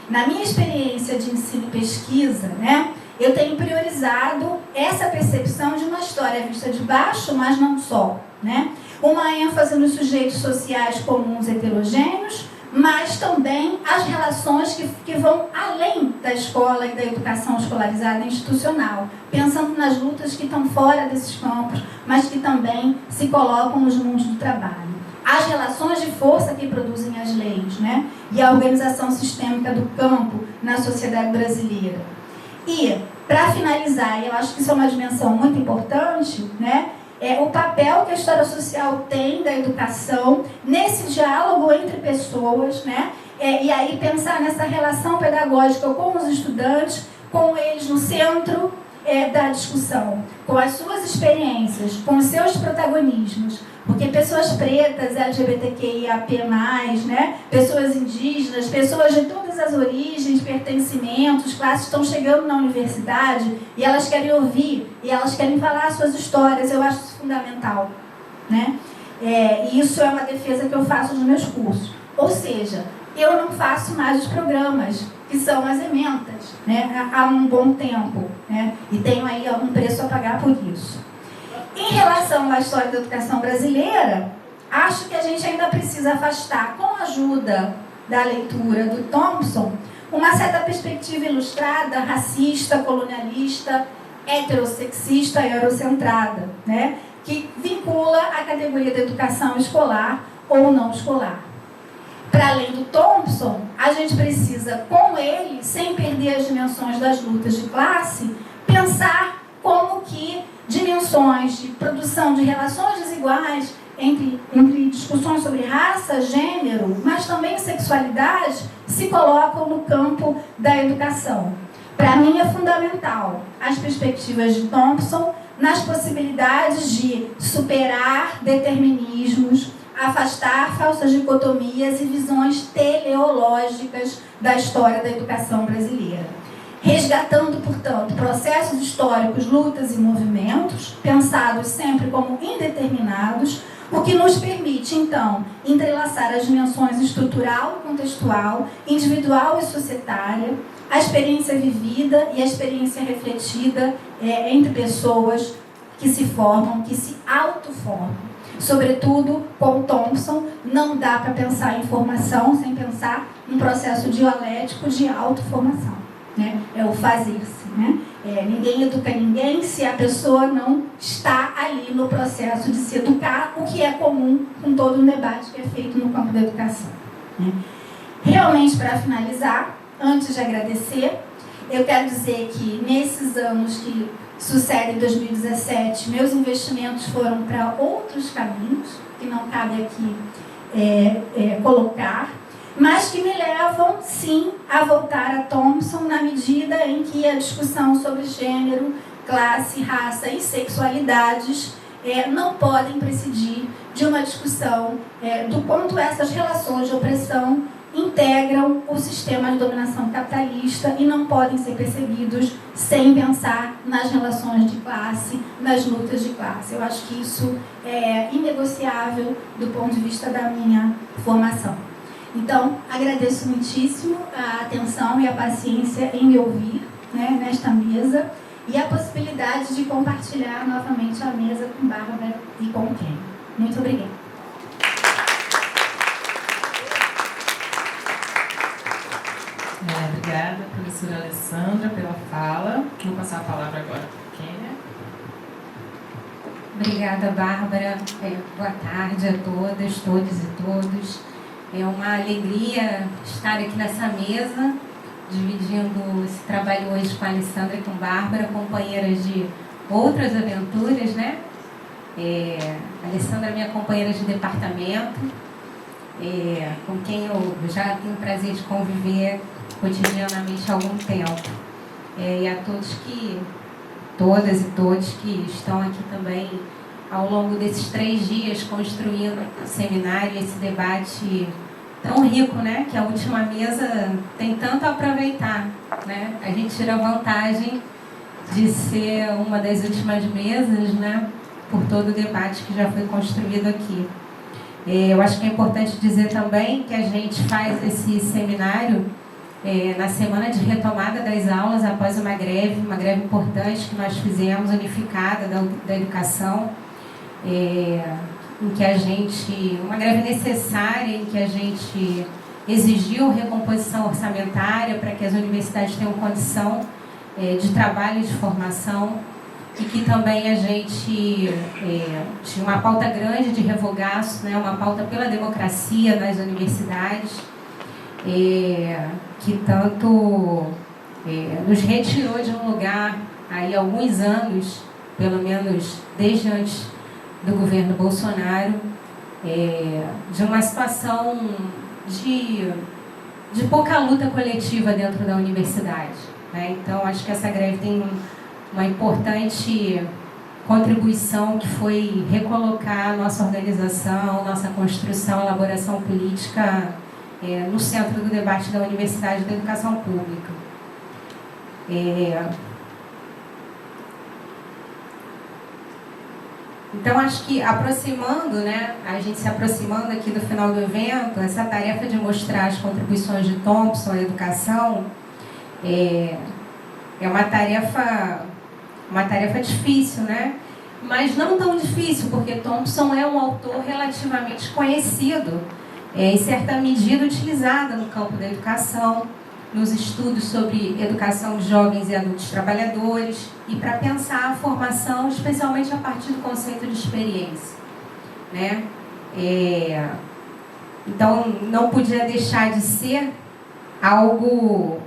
na minha experiência de ensino e pesquisa, né, eu tenho priorizado essa percepção de uma história vista de baixo, mas não só, né? Uma ênfase nos sujeitos sociais comuns heterogêneos, mas também as relações que vão além da escola e da educação escolarizada institucional, pensando nas lutas que estão fora desses campos, mas que também se colocam nos mundos do trabalho. As relações de força que produzem as leis, né? E a organização sistêmica do campo na sociedade brasileira. E, para finalizar, eu acho que isso é uma dimensão muito importante, né? O papel que a história social tem da educação nesse diálogo entre pessoas, né? E aí pensar nessa relação pedagógica com os estudantes, com eles no centro da discussão, com as suas experiências, com os seus protagonismos, porque pessoas pretas, LGBTQIAP+, né? Pessoas indígenas, pessoas de todas as origens, pertencimentos, classes estão chegando na universidade e elas querem ouvir, e elas querem falar suas histórias. Eu acho isso fundamental, né? E isso é uma defesa que eu faço nos meus cursos. Ou seja, eu não faço mais os programas, que são as ementas, né? Há um bom tempo, né? E tenho aí um preço a pagar por isso. Em relação à história da educação brasileira, acho que a gente ainda precisa afastar, com a ajuda da leitura do Thompson, uma certa perspectiva ilustrada, racista, colonialista, heterossexista e eurocentrada, né? Que vincula a categoria da educação escolar ou não escolar. Para além do Thompson, a gente precisa, com ele, sem perder as dimensões das lutas de classe, pensar como que dimensões de produção de relações desiguais entre discussões sobre raça, gênero, mas também sexualidade, se colocam no campo da educação. Para mim é fundamental as perspectivas de Thompson nas possibilidades de superar determinismos, afastar falsas dicotomias e visões teleológicas da história da educação brasileira. Resgatando, portanto, processos históricos, lutas e movimentos, pensados sempre como indeterminados, o que nos permite, então, entrelaçar as dimensões estrutural e contextual, individual e societária, a experiência vivida e a experiência refletida entre pessoas que se formam, que se autoformam. sobretudo com Thompson. Não dá para pensar em formação sem pensar num processo dialético de autoformação, né? É o fazer-se, né? Ninguém educa ninguém se a pessoa não está ali no processo de se educar, o que é comum com todo um debate que é feito no campo da educação, né? Realmente, para finalizar, antes de agradecer, eu quero dizer que nesses anos que sucedem 2017, meus investimentos foram para outros caminhos, que não cabe aqui colocar, mas que me levam, sim, a voltar a Thompson na medida em que a discussão sobre gênero, classe, raça e sexualidades não podem presidir de uma discussão do quanto essas relações de opressão integram o sistema de dominação capitalista e não podem ser percebidos sem pensar nas relações de classe, nas lutas de classe. Eu acho que isso é inegociável do ponto de vista da minha formação. Então, agradeço muitíssimo a atenção e a paciência em me ouvir, né, nesta mesa e a possibilidade de compartilhar novamente a mesa com Bárbara e com Ken. Muito obrigada. Obrigada, professora Alessandra, pela fala. Vou passar a palavra agora para a Kênia. Obrigada, Bárbara. Boa tarde a todas, todos e todos. É uma alegria estar aqui nessa mesa, dividindo esse trabalho hoje com a Alessandra e com a Bárbara, companheiras de outras aventuras, né? A Alessandra é minha companheira de departamento, com quem eu já tenho o prazer de conviver cotidianamente há algum tempo. E a todas e todos que estão aqui também ao longo desses 3 dias construindo o seminário, esse debate tão rico, né? Que a última mesa tem tanto a aproveitar, né? A gente tira vantagem de ser uma das últimas mesas, né? Por todo o debate que já foi construído aqui. Eu acho que é importante dizer também que a gente faz esse seminário na semana de retomada das aulas após uma greve importante que nós fizemos, unificada da educação, em que a gente, uma greve necessária, em que a gente exigiu recomposição orçamentária para que as universidades tenham condição de trabalho e de formação, e que também a gente tinha uma pauta grande de revogaço, né, uma pauta pela democracia nas universidades, que tanto nos retirou de um lugar aí há alguns anos, pelo menos desde antes do governo Bolsonaro, de uma situação de pouca luta coletiva dentro da universidade, né? Então, acho que essa greve tem uma importante contribuição, que foi recolocar nossa organização, nossa construção, elaboração política no centro do debate da Universidade da Educação Pública. Então, acho que aproximando, né, a gente se aproximando aqui do final do evento, essa tarefa de mostrar as contribuições de Thompson à educação é uma tarefa difícil, né? Mas não tão difícil, porque Thompson é um autor relativamente conhecido, em certa medida utilizado no campo da educação, nos estudos sobre educação de jovens e adultos trabalhadores, e para pensar a formação, especialmente a partir do conceito de experiência, né? Então, não podia deixar de ser algo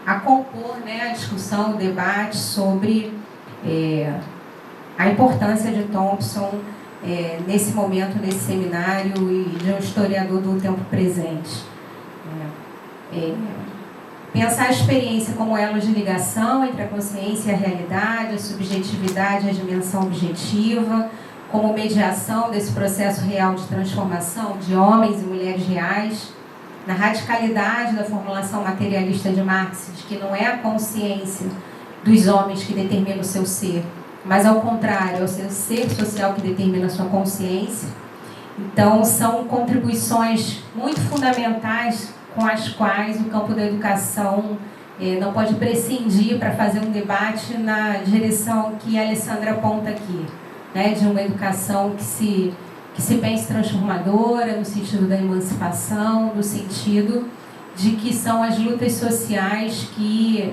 a compor, né, a discussão, o debate sobre a importância de Thompson nesse momento, nesse seminário, e de um historiador do tempo presente. Pensar a experiência como elo de ligação entre a consciência e a realidade, a subjetividade e a dimensão objetiva, como mediação desse processo real de transformação de homens e mulheres reais, na radicalidade da formulação materialista de Marx, de que não é a consciência dos homens que determina o seu ser, mas, ao contrário, é o seu ser social que determina a sua consciência. Então, são contribuições muito fundamentais com as quais o campo da educação não pode prescindir para fazer um debate na direção que a Alessandra aponta aqui, né, de uma educação que se que se pense transformadora, no sentido da emancipação, no sentido de que são as lutas sociais que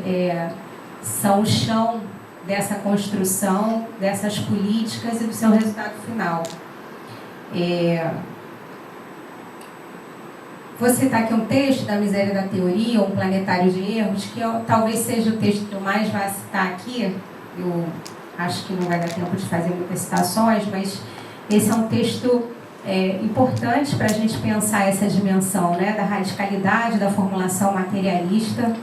são o chão dessa construção, dessas políticas e do seu resultado final. Vou citar aqui um texto da Miséria da Teoria, um planetário de erros, que talvez seja o texto que eu mais vá citar aqui. Eu acho que não vai dar tempo de fazer muitas citações, mas esse é um texto importante para a gente pensar essa dimensão, né, da radicalidade da formulação materialista,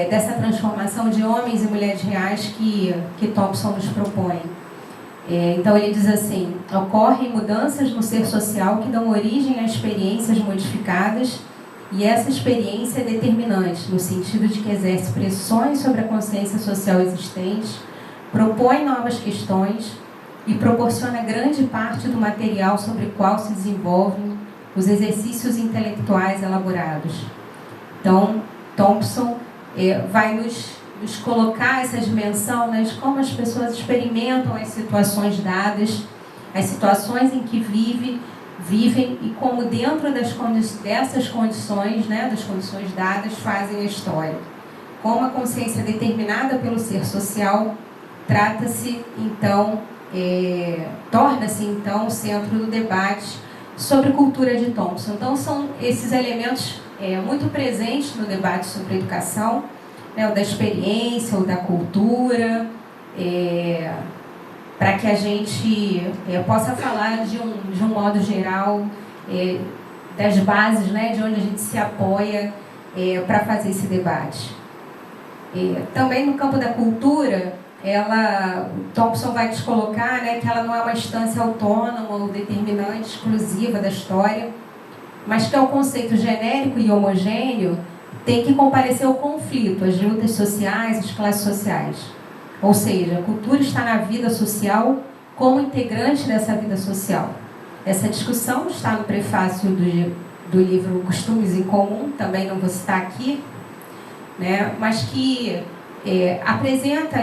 dessa transformação de homens e mulheres reais que Thompson nos propõe. Então ele diz assim: ocorrem mudanças no ser social que dão origem a experiências modificadas, e essa experiência é determinante, no sentido de que exerce pressões sobre a consciência social existente, propõe novas questões e proporciona grande parte do material sobre o qual se desenvolvem os exercícios intelectuais elaborados. Então, Thompson vai nos colocar essa dimensão, né, de como as pessoas experimentam as situações dadas, as situações em que vivem e como dentro dessas condições, né, das condições dadas, fazem a história. Como a consciência determinada pelo ser social trata-se, então, torna-se, então, o centro do debate sobre cultura de Thompson. Então, são esses elementos muito presentes no debate sobre a educação, né, o da experiência, o da cultura, para que a gente possa falar de um modo geral das bases, né, de onde a gente se apoia para fazer esse debate. Também no campo da cultura, Thompson vai nos colocar, né, que ela não é uma instância autônoma ou determinante, exclusiva da história, mas que é um conceito genérico e homogêneo, tem que comparecer ao conflito, às lutas sociais, às classes sociais. Ou seja, a cultura está na vida social como integrante dessa vida social. Essa discussão está no prefácio do livro Costumes em Comum, também não vou citar aqui, né, mas que apresenta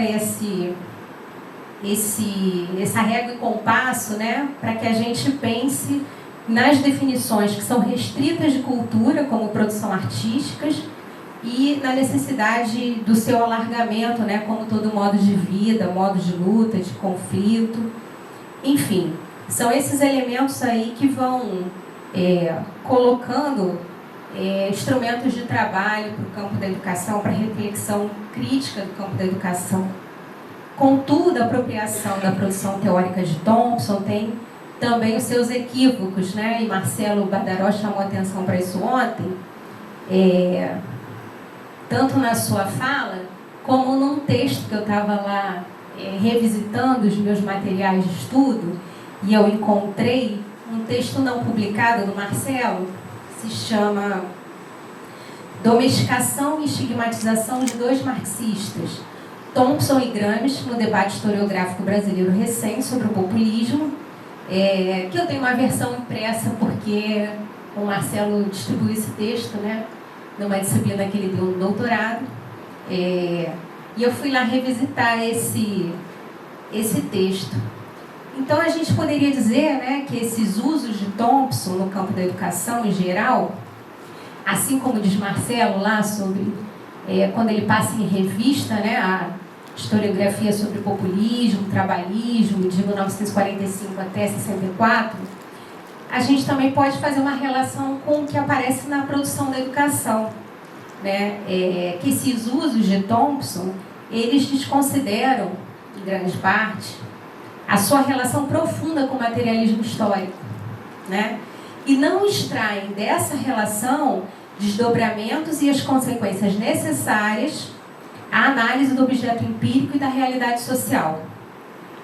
essa régua e compasso, né, para que a gente pense nas definições que são restritas de cultura, como produção artísticas, e na necessidade do seu alargamento, né, como todo modo de vida, modo de luta, de conflito. Enfim, são esses elementos aí que vão colocando instrumentos de trabalho para o campo da educação, para a reflexão crítica do campo da educação. Contudo, a apropriação da produção teórica de Thompson tem também os seus equívocos, né? E Marcelo Badaró chamou atenção para isso ontem, tanto na sua fala, como num texto que eu estava lá revisitando os meus materiais de estudo, e eu encontrei um texto não publicado do Marcelo, se chama Domesticação e Estigmatização de Dois Marxistas, Thompson e Gramsci, no debate historiográfico brasileiro recém sobre o populismo, que eu tenho uma versão impressa porque o Marcelo distribuiu esse texto, né, numa disciplina que ele deu no doutorado, e eu fui lá revisitar esse texto. Então a gente poderia dizer, né, que esses usos de Thompson no campo da educação em geral, assim como diz Marcelo lá sobre quando ele passa em revista, né, a historiografia sobre populismo, trabalhismo, de 1945 até 64, a gente também pode fazer uma relação com o que aparece na produção da educação, né? Que esses usos de Thompson, eles desconsideram, em grande parte, a sua relação profunda com o materialismo histórico, né? E não extraem dessa relação desdobramentos e as consequências necessárias à análise do objeto empírico e da realidade social.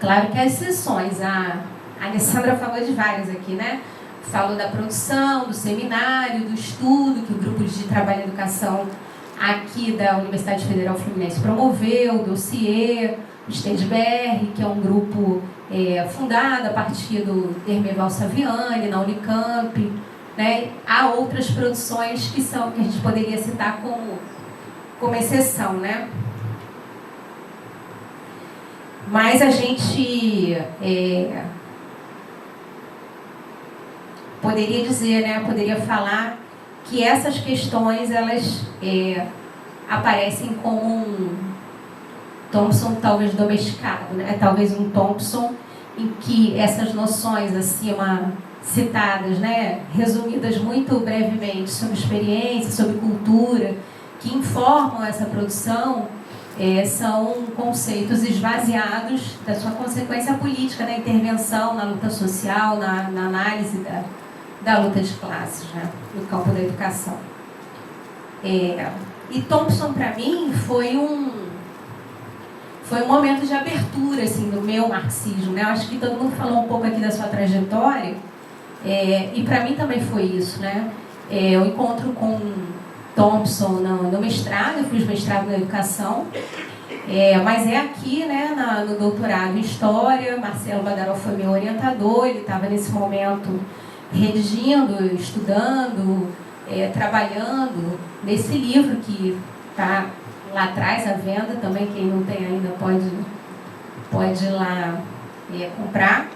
Claro que há exceções, a Alessandra falou de várias aqui, né? Falou da produção, do seminário, do estudo que o grupo de trabalho e educação aqui da Universidade Federal Fluminense promoveu, do dossiê, o STEDBR, que é um grupo fundado a partir do Hermeval Saviani, na Unicamp, né? Há outras produções que a gente poderia citar como exceção, né? Mas a gente poderia dizer, né, poderia falar que essas questões, elas aparecem como um Thompson talvez domesticado, né? Talvez um Thompson em que essas noções acima citadas, né, resumidas muito brevemente sobre experiência, sobre cultura, que informam essa produção, são conceitos esvaziados da sua consequência política, na intervenção, na luta social, na análise da luta de classes, né, no campo da educação. E Thompson, para mim, foi um momento de abertura assim, do meu marxismo, né? Eu acho que todo mundo falou um pouco aqui da sua trajetória, e para mim também foi isso, né? Eu encontro com Thompson no mestrado, eu fiz mestrado na educação, mas aqui, né, no doutorado em História. Marcelo Badaró foi meu orientador, ele estava nesse momento redigindo, estudando, trabalhando nesse livro que está lá atrás à venda também, quem não tem ainda pode ir lá comprar,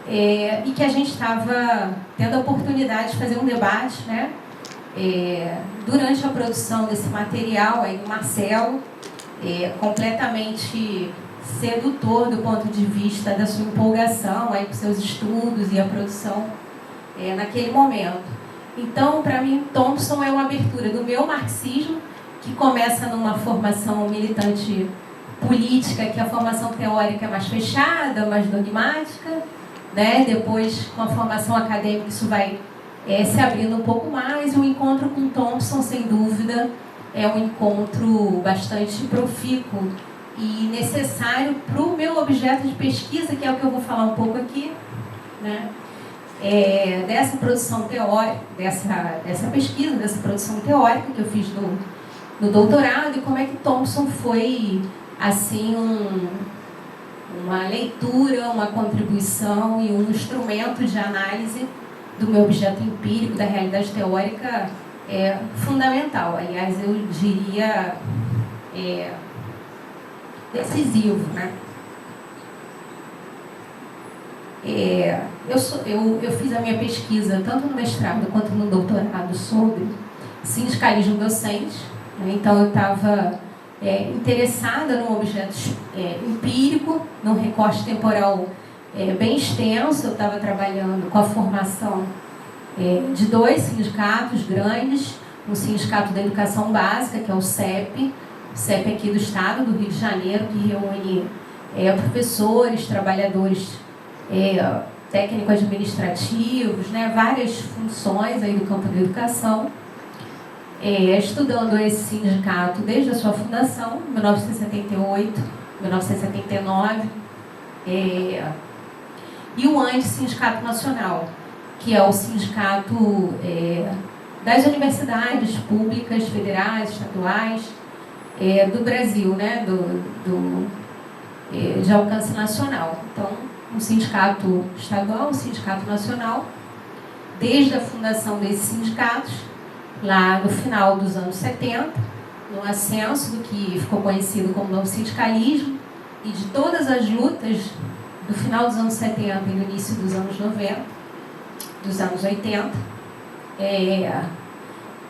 e que a gente estava tendo a oportunidade de fazer um debate, né, durante a produção desse material aí do Marcelo, completamente sedutor do ponto de vista da sua empolgação aí com seus estudos e a produção naquele momento. Então, para mim, Thompson é uma abertura do meu marxismo, que começa numa formação militante política, que a formação teórica é mais fechada, mais dogmática, né? Depois, com a formação acadêmica, isso vai se abrindo um pouco mais. O encontro com Thompson, sem dúvida, é um encontro bastante profícuo e necessário para o meu objeto de pesquisa, que é o que eu vou falar um pouco aqui, né? Dessa produção teórica, dessa pesquisa, dessa produção teórica que eu fiz no doutorado, e como é que Thompson foi assim uma leitura, uma contribuição e um instrumento de análise do meu objeto empírico, da realidade teórica, fundamental. Aliás, eu diria decisivo, né? Eu fiz a minha pesquisa tanto no mestrado quanto no doutorado sobre sindicalismo docente, né? Então eu estava interessada num objeto empírico, num recorte temporal bem extenso. Eu estava trabalhando com a formação de 2 sindicatos grandes, um sindicato da educação básica, que é o CEP aqui do estado do Rio de Janeiro, que reúne professores, trabalhadores técnico-administrativos, né, várias funções aí do campo da educação, estudando esse sindicato desde a sua fundação, 1978, 1979, e o ANDE, Sindicato Nacional, que é o sindicato das universidades públicas, federais, estaduais, do Brasil, né, de alcance nacional. Então, um sindicato estadual, um sindicato nacional, desde a fundação desses sindicatos, lá no final dos anos 70, no ascenso do que ficou conhecido como novo sindicalismo, e de todas as lutas do final dos anos 70 e do início dos anos 90, dos anos 80,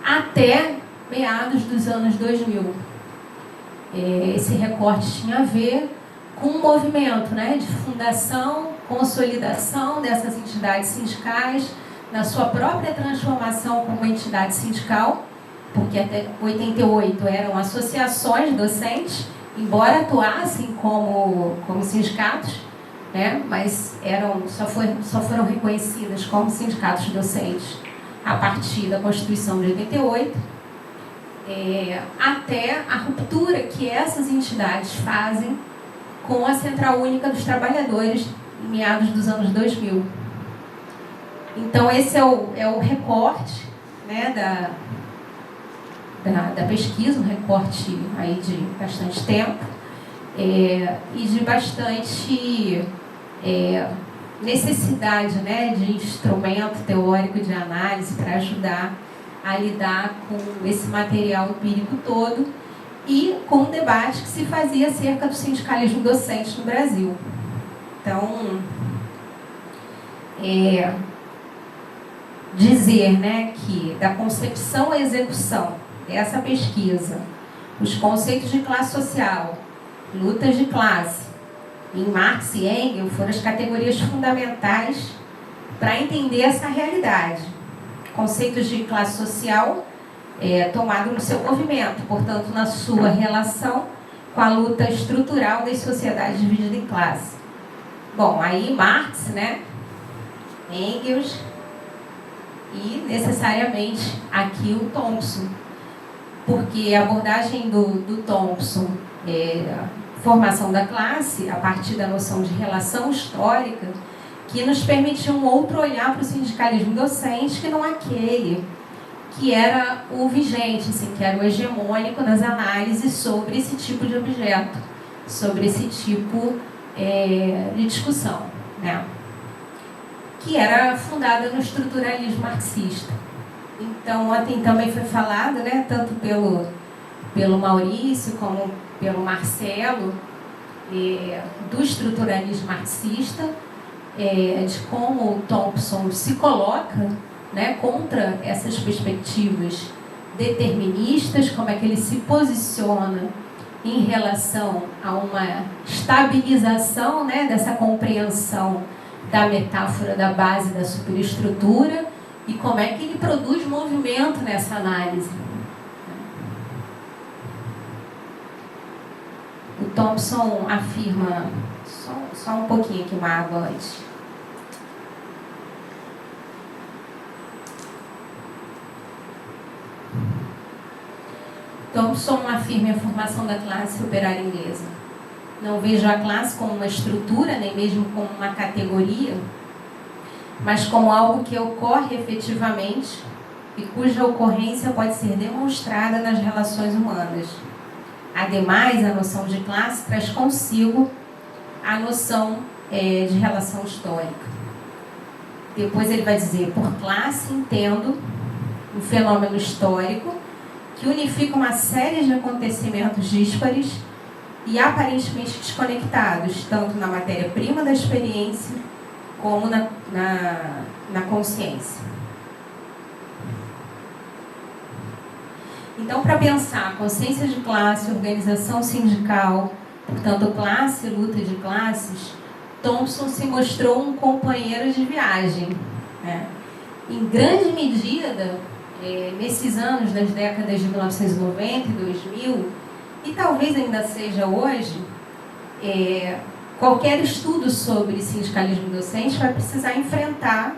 até meados dos anos 2000. Esse recorte tinha a ver com um movimento, né, de fundação, consolidação dessas entidades sindicais, na sua própria transformação como entidade sindical, porque até 88 eram associações docentes, embora atuassem como sindicatos, né, mas só foram reconhecidas como sindicatos docentes a partir da Constituição de 88, até a ruptura que essas entidades fazem com a Central Única dos Trabalhadores em meados dos anos 2000. Então, esse é o recorte, né, da pesquisa, um recorte aí de bastante tempo, e de bastante necessidade, né, de instrumento teórico de análise para ajudar a lidar com esse material empírico todo e com o debate que se fazia acerca do sindicalismo docente no Brasil. Então, dizer, né, que da concepção à execução dessa pesquisa, os conceitos de classe social, lutas de classe, em Marx e Engels foram as categorias fundamentais para entender essa realidade. Conceitos de classe social tomado no seu movimento, portanto, na sua relação com a luta estrutural das sociedades divididas em classe. Bom, aí Marx, né, Engels e, necessariamente, aqui o Thompson, porque a abordagem do Thompson formação da classe, a partir da noção de relação histórica, que nos permitia um outro olhar para o sindicalismo docente, que não aquele que era o vigente, assim, que era o hegemônico nas análises sobre esse tipo de objeto, sobre esse tipo de discussão, né? Que era fundada no estruturalismo marxista. Então, ontem também foi falado, né, tanto pelo Maurício como pelo Marcelo, do estruturalismo marxista, de como o Thompson se coloca, né, contra essas perspectivas deterministas, como é que ele se posiciona em relação a uma estabilização, né, dessa compreensão da metáfora da base da superestrutura e como é que ele produz movimento nessa análise. O Thompson afirma, só um pouquinho aqui, uma água antes. Thompson afirma a formação da classe operária inglesa. Não vejo a classe como uma estrutura, nem mesmo como uma categoria, mas como algo que ocorre efetivamente e cuja ocorrência pode ser demonstrada nas relações humanas. Ademais, a noção de classe traz consigo a noção de relação histórica. Depois ele vai dizer, por classe entendo um fenômeno histórico que unifica uma série de acontecimentos díspares e aparentemente desconectados, tanto na matéria-prima da experiência como na consciência. Então, para pensar consciência de classe, organização sindical, portanto, classe e luta de classes, Thompson se mostrou um companheiro de viagem, né? Em grande medida, nesses anos das décadas de 1990 e 2000, e talvez ainda seja hoje, qualquer estudo sobre sindicalismo docente vai precisar enfrentar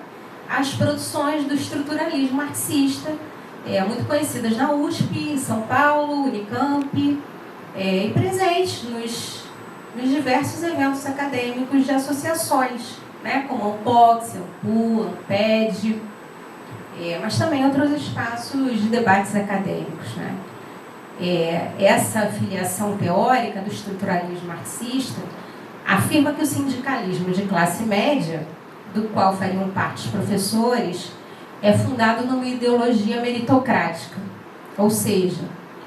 as produções do estruturalismo marxista, muito conhecidas na USP, em São Paulo, Unicamp, e presentes nos diversos eventos acadêmicos de associações, né, como a Unpox, a AMPU, a Amped, mas também outros espaços de debates acadêmicos, né? Essa filiação teórica do estruturalismo marxista afirma que o sindicalismo de classe média, do qual fariam parte os professores, é fundado numa ideologia meritocrática, ou seja,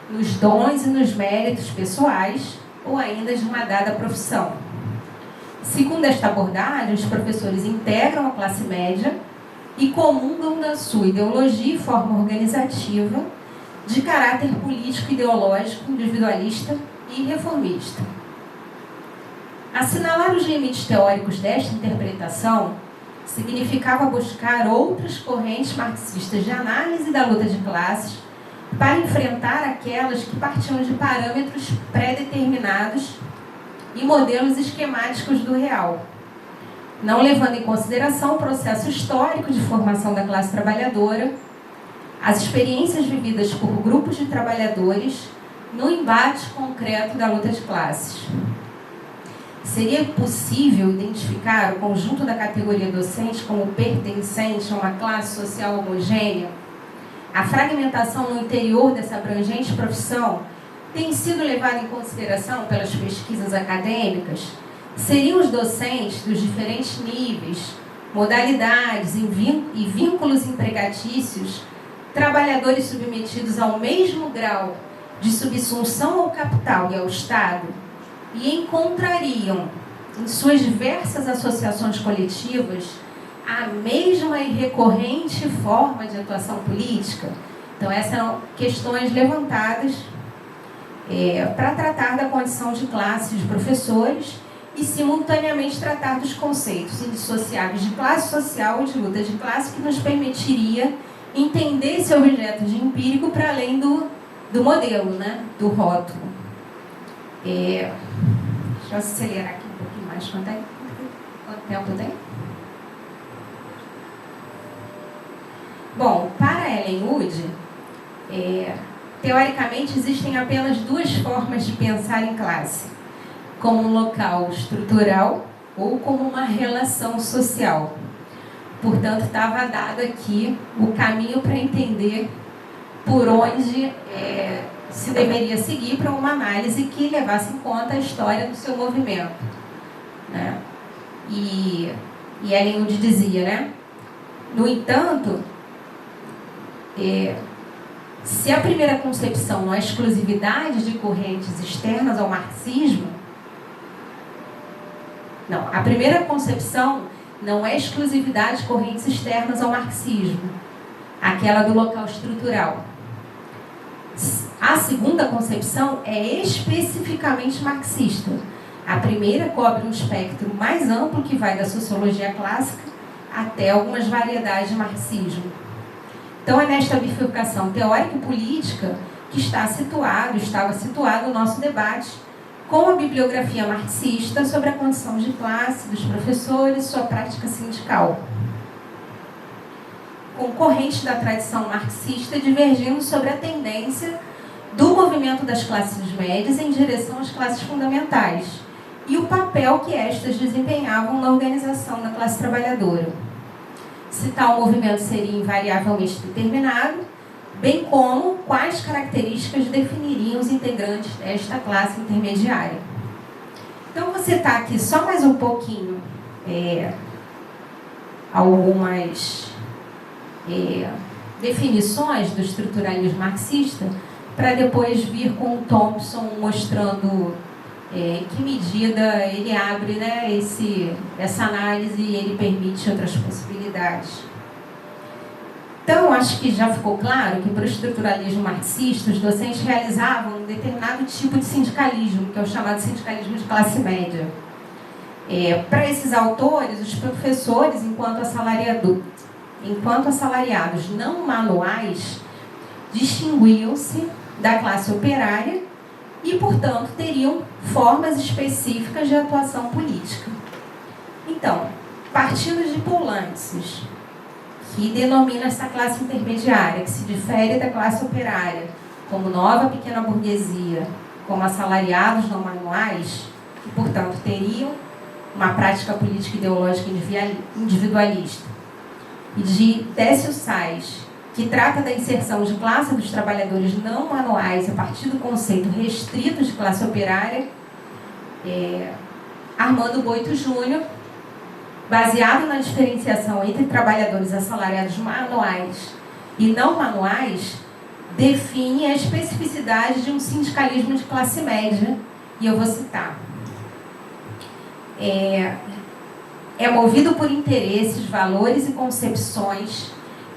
nos dons e nos méritos pessoais ou ainda de uma dada profissão. Segundo esta abordagem, os professores integram a classe média e comungam da sua ideologia e forma organizativa de caráter político-ideológico, individualista e reformista. Assinalar os limites teóricos desta interpretação significava buscar outras correntes marxistas de análise da luta de classes para enfrentar aquelas que partiam de parâmetros pré-determinados e modelos esquemáticos do real, não levando em consideração o processo histórico de formação da classe trabalhadora, as experiências vividas por grupos de trabalhadores no embate concreto da luta de classes. Seria possível identificar o conjunto da categoria docente como pertencente a uma classe social homogênea? A fragmentação no interior dessa abrangente profissão tem sido levada em consideração pelas pesquisas acadêmicas? Seriam os docentes dos diferentes níveis, modalidades e vínculos empregatícios trabalhadores submetidos ao mesmo grau de subsunção ao capital e ao Estado e encontrariam em suas diversas associações coletivas a mesma e recorrente forma de atuação política? Então, essas são questões levantadas para tratar da condição de classe de professores e, simultaneamente, tratar dos conceitos indissociáveis de classe social e de luta de classe, que nos permitiria entender esse objeto de empírico para além do modelo, né? Do rótulo. Deixa eu acelerar aqui um pouquinho mais. Quanto tempo tem? Bom, para Ellen Wood, teoricamente existem apenas duas formas de pensar em classe: como um local estrutural ou como uma relação social. Portanto, estava dado aqui o caminho para entender por onde se deveria seguir para uma análise que levasse em conta a história do seu movimento, né? E Ellen Wood dizia, né? No entanto, se a primeira concepção não é exclusividade de correntes externas ao marxismo, a primeira concepção não é exclusividade de correntes externas ao marxismo, aquela do local estrutural. A segunda concepção é especificamente marxista. A primeira cobre um espectro mais amplo que vai da sociologia clássica até algumas variedades de marxismo. Então, é nesta bifurcação teórica e política que estava situado o nosso debate com a bibliografia marxista sobre a condição de classe dos professores e sua prática sindical, concorrente da tradição marxista divergindo sobre a tendência do movimento das classes médias em direção às classes fundamentais e o papel que estas desempenhavam na organização da classe trabalhadora. Se tal movimento seria invariavelmente determinado, bem como quais características definiriam os integrantes desta classe intermediária. Então, vou citar aqui só mais um pouquinho algumas definições do estruturalismo marxista, para depois vir com o Thompson mostrando em que medida ele abre, né, essa análise e ele permite outras possibilidades. Então, acho que já ficou claro que para o estruturalismo marxista, os docentes realizavam um determinado tipo de sindicalismo, que é o chamado sindicalismo de classe média. Para esses autores, os professores, enquanto assalariados não manuais, distinguiam-se da classe operária e, portanto, teriam formas específicas de atuação política. Então, partindo de Poulantzas, que denomina essa classe intermediária, que se difere da classe operária, como nova pequena burguesia, como assalariados não manuais, que, portanto, teriam uma prática política ideológica individualista, e de Décio Sais, que trata da inserção de classe dos trabalhadores não manuais a partir do conceito restrito de classe operária, Armando Boito Júnior, baseado na diferenciação entre trabalhadores assalariados manuais e não manuais, define a especificidade de um sindicalismo de classe média, e eu vou citar. É movido por interesses, valores e concepções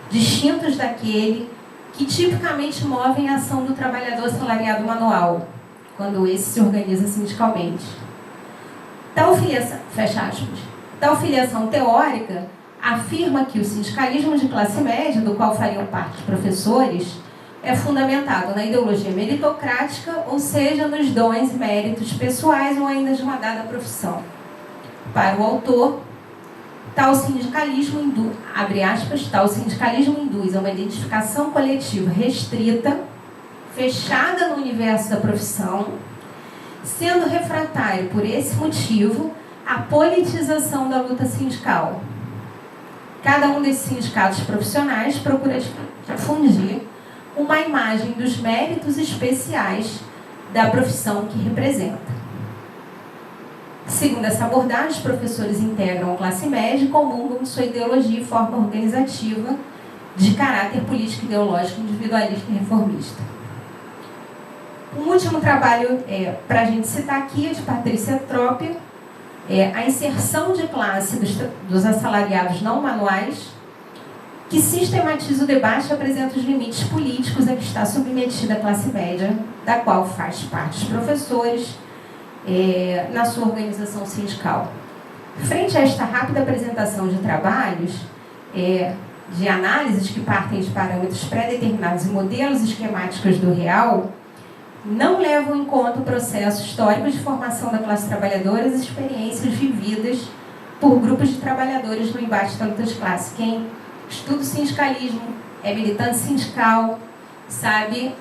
distintos daquele que tipicamente movem a ação do trabalhador assalariado manual, quando esse se organiza sindicalmente. Tal filiação, fecha aspas, tal filiação teórica afirma que o sindicalismo de classe média, do qual fariam parte os professores, é fundamentado na ideologia meritocrática, ou seja, nos dons e méritos pessoais ou ainda de uma dada profissão. Para o autor, tal sindicalismo induz a uma identificação coletiva restrita, fechada no universo da profissão, sendo refratário, por esse motivo, à politização da luta sindical. Cada um desses sindicatos profissionais procura difundir uma imagem dos méritos especiais da profissão que representa. Segundo essa abordagem, os professores integram a classe média e comungam sua ideologia e forma organizativa de caráter político, ideológico, individualista e reformista. Um último trabalho para a gente citar aqui é de Patrícia Tropia, a inserção de classe dos assalariados não manuais, que sistematiza o debate e apresenta os limites políticos a que está submetida a classe média, da qual faz parte os professores, na sua organização sindical. Frente a esta rápida apresentação de trabalhos, de análises que partem de parâmetros pré-determinados e modelos esquemáticos do real, não levam em conta o processo histórico de formação da classe trabalhadora e as experiências vividas por grupos de trabalhadores no embate da luta de classe. Quem estuda o sindicalismo, é militante sindical, sabe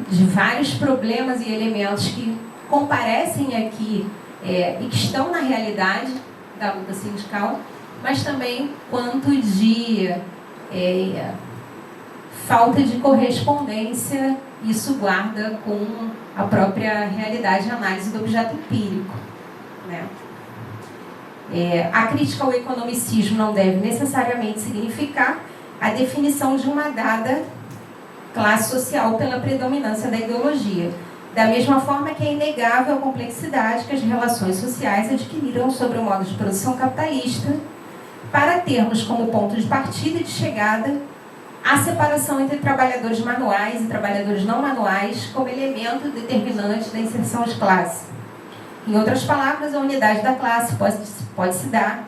de vários problemas e elementos que comparecem aqui e que estão na realidade da luta sindical, mas também quanto de falta de correspondência isso guarda com a própria realidade e análise do objeto empírico, né? A crítica ao economicismo não deve necessariamente significar a definição de uma dada classe social pela predominância da ideologia, da mesma forma que é inegável a complexidade que as relações sociais adquiriram sobre o modo de produção capitalista, para termos como ponto de partida e de chegada a separação entre trabalhadores manuais e trabalhadores não manuais como elemento determinante da inserção de classe. Em outras palavras, a unidade da classe pode se dar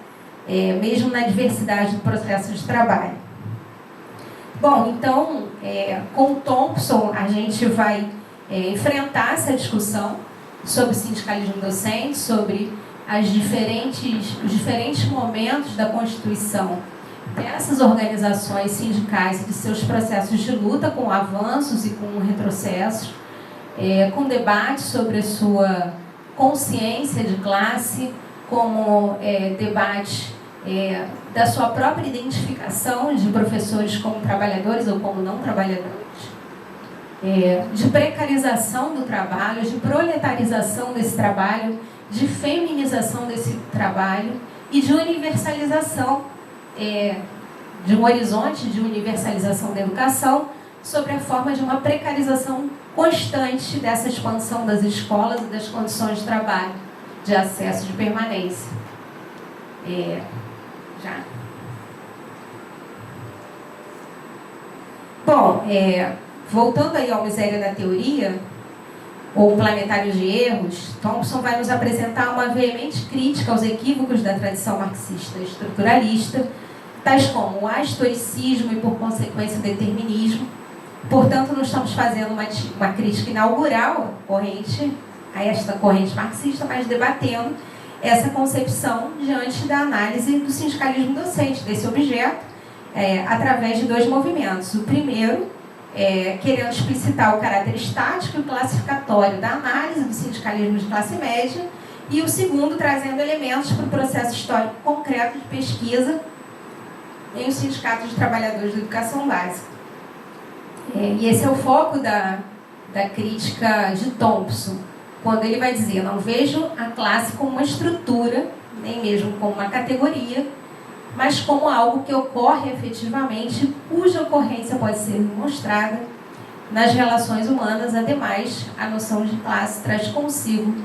mesmo na diversidade do processo de trabalho. Bom, então, com o Thompson, a gente vai enfrentar essa discussão sobre o sindicalismo docente, sobre os diferentes momentos da Constituição dessas organizações sindicais e de seus processos de luta com avanços e com retrocessos, com debate sobre a sua consciência de classe, como debate da sua própria identificação de professores como trabalhadores ou como não trabalhadores, de precarização do trabalho, de proletarização desse trabalho, de feminização desse trabalho e de universalização, de um horizonte de universalização da educação sobre a forma de uma precarização constante dessa expansão das escolas e das condições de trabalho, de acesso, de permanência. Bom, voltando aí ao Miséria na Teoria, ou Planetário de Erros, Thompson vai nos apresentar uma veemente crítica aos equívocos da tradição marxista estruturalista, tais como o historicismo e, por consequência, o determinismo. Portanto, não estamos fazendo uma crítica inaugural corrente a esta corrente marxista, mas debatendo essa concepção diante da análise do sindicalismo docente, desse objeto, através de dois movimentos. O primeiro, querendo explicitar o caráter estático e classificatório da análise do sindicalismo de classe média, e o segundo, trazendo elementos para o processo histórico concreto de pesquisa em os sindicatos de trabalhadores da educação básica. E esse é o foco da crítica de Thompson, quando ele vai dizer: não vejo a classe como uma estrutura, nem mesmo como uma categoria, mas como algo que ocorre efetivamente, cuja ocorrência pode ser demonstrada nas relações humanas. Ademais, a noção de classe traz consigo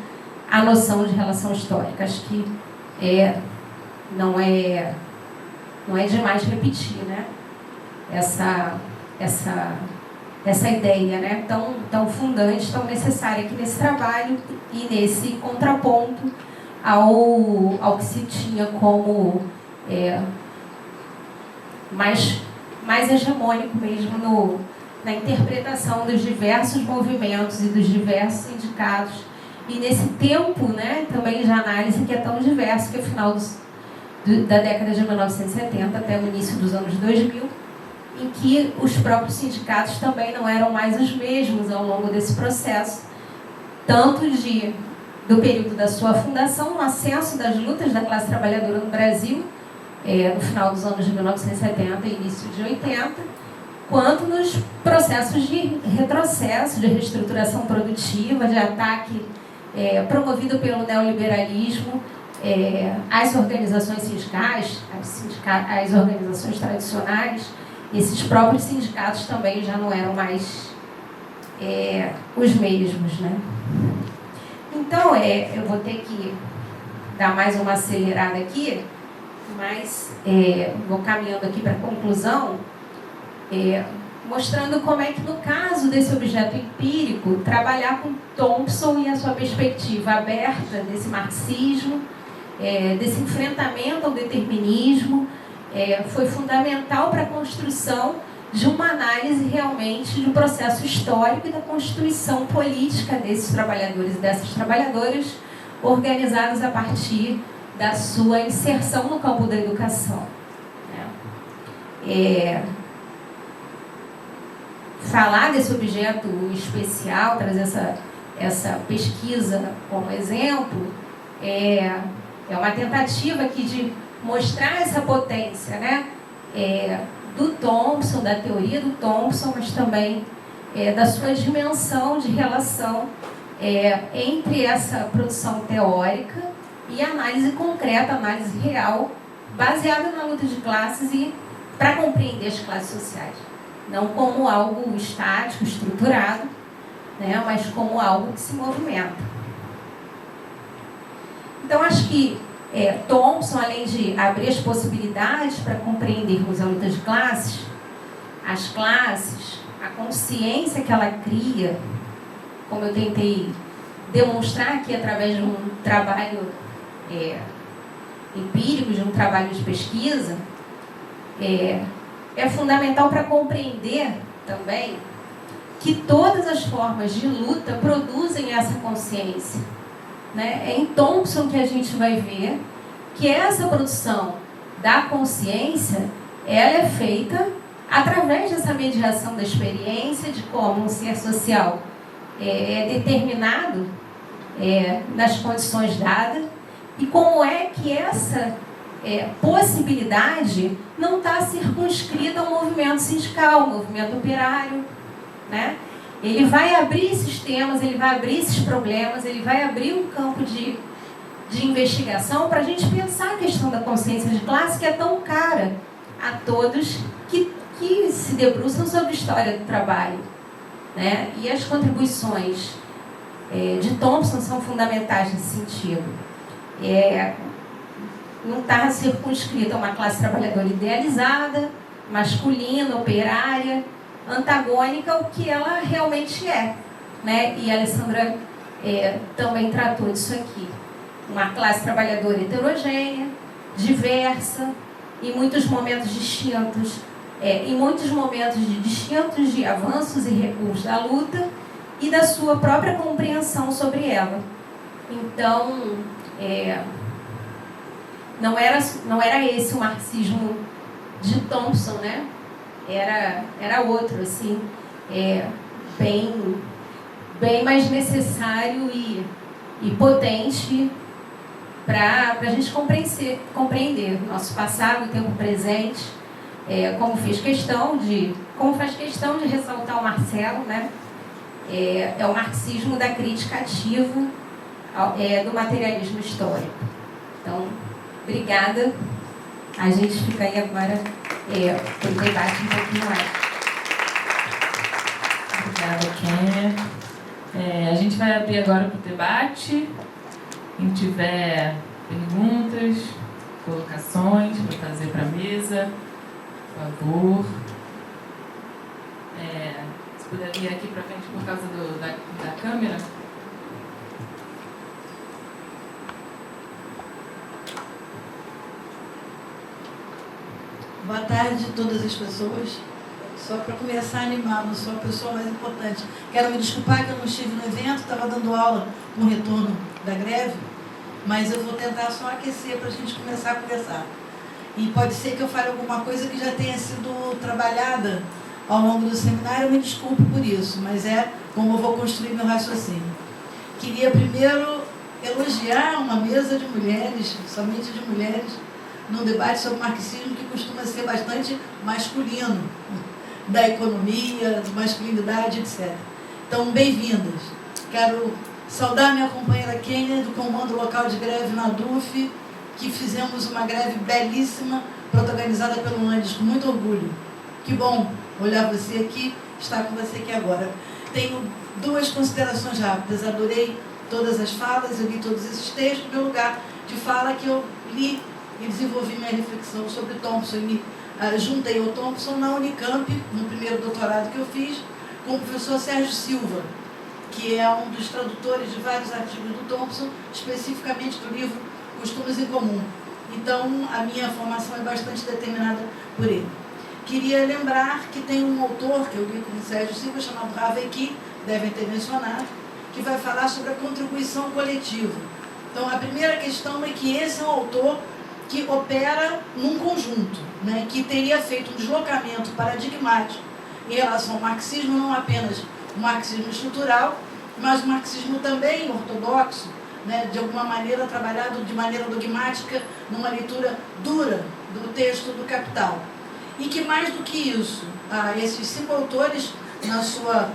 a noção de relação histórica. Acho que não é demais repetir, né? Essa ideia, né? tão fundante, tão necessária aqui nesse trabalho e nesse contraponto ao que se tinha como mais hegemônico mesmo na interpretação dos diversos movimentos e dos diversos sindicatos, e nesse tempo, né, também de análise que é tão diverso, que é o final da década de 1970 até o início dos anos 2000, em que os próprios sindicatos também não eram mais os mesmos ao longo desse processo, tanto do período da sua fundação, no ascenso das lutas da classe trabalhadora no Brasil, no final dos anos de 1970 e início de 80, quanto nos processos de retrocesso, de reestruturação produtiva, de ataque promovido pelo neoliberalismo às organizações sindicais, às organizações tradicionais. Esses próprios sindicatos também já não eram mais os mesmos, né? Então, eu vou ter que dar mais uma acelerada aqui, mas vou caminhando aqui para a conclusão, mostrando como é que, no caso desse objeto empírico, trabalhar com Thompson e a sua perspectiva aberta desse marxismo, desse enfrentamento ao determinismo, foi fundamental para a construção de uma análise realmente do processo histórico e da constituição política desses trabalhadores e dessas trabalhadoras, organizados a partir da sua inserção no campo da educação. Falar desse objeto especial, trazer essa pesquisa como exemplo, é uma tentativa aqui de mostrar essa potência, né? Do Thompson, da teoria do Thompson, mas também da sua dimensão de relação entre essa produção teórica e análise concreta, análise real, baseada na luta de classes e para compreender as classes sociais. Não como algo estático, estruturado, né, mas como algo que se movimenta. Então, acho que Thompson, além de abrir as possibilidades para compreendermos a luta de classes, as classes, a consciência que ela cria, como eu tentei demonstrar aqui através de um trabalho empírico, de um trabalho de pesquisa, é fundamental para compreender também que todas as formas de luta produzem essa consciência. Né? É em Thompson que a gente vai ver que essa produção da consciência, ela é feita através dessa mediação da experiência, de como um ser social é determinado nas condições dadas, e como é que essa possibilidade não está circunscrita ao movimento sindical, ao movimento operário, né? Ele vai abrir esses temas, ele vai abrir esses problemas, ele vai abrir um campo de investigação para a gente pensar a questão da consciência de classe, que é tão cara a todos que se debruçam sobre a história do trabalho, né? E as contribuições de Thompson são fundamentais nesse sentido. Não está circunscrita a uma classe trabalhadora idealizada, masculina, operária, antagônica ao que ela realmente é, né? E a Alessandra também tratou disso aqui. Uma classe trabalhadora heterogênea, diversa, em muitos momentos distintos, em muitos momentos distintos de avanços e recuos da luta e da sua própria compreensão sobre ela. Então, não era esse o marxismo de Thompson, né? Era outro, assim, bem mais necessário e potente para a gente compreender o nosso passado, o tempo presente, como faz questão de ressaltar o Marcelo, né? É o marxismo da crítica ativa do materialismo histórico. Então, obrigada. A gente fica aí agora para o debate um pouquinho mais. Obrigada, Kênia. A gente vai abrir agora para o debate. Quem tiver perguntas, colocações para trazer para a mesa, por favor. Se puder vir aqui para frente por causa da câmera. Boa tarde a todas as pessoas. Só para começar a animar, não sou a pessoa mais importante. Quero me desculpar que eu não estive no evento, estava dando aula no retorno da greve, mas eu vou tentar só aquecer para a gente começar a conversar. E pode ser que eu fale alguma coisa que já tenha sido trabalhada ao longo do seminário, eu me desculpe por isso, mas é como eu vou construir meu raciocínio. Queria primeiro elogiar uma mesa de mulheres, somente de mulheres, num debate sobre marxismo que costuma ser bastante masculino, da economia, masculinidade, etc. Então, bem-vindas. Quero saudar minha companheira Kênia, do Comando Local de Greve na DUF, que fizemos uma greve belíssima, protagonizada pelo Andes, com muito orgulho. Que bom olhar você aqui, estar com você aqui agora. Tenho duas considerações rápidas. Adorei todas as falas, eu li todos esses textos, no meu lugar de que fala que eu li e desenvolvi minha reflexão sobre Thompson e me juntei ao Thompson na Unicamp, no primeiro doutorado que eu fiz, com o professor Sérgio Silva, que é um dos tradutores de vários artigos do Thompson, especificamente do livro Costumes em Comum. Então, a minha formação é bastante determinada por ele. Queria lembrar que tem um autor que eu li com o Sérgio Silva, chamado Haveki, devem ter mencionado, que vai falar sobre a contribuição coletiva. Então, a primeira questão é que esse é um autor que opera num conjunto, né, que teria feito um deslocamento paradigmático em relação ao marxismo, não apenas o marxismo estrutural, mas o marxismo também ortodoxo, né, de alguma maneira trabalhado de maneira dogmática, numa leitura dura do texto do Capital. E que mais do que isso, esses 5 autores, na sua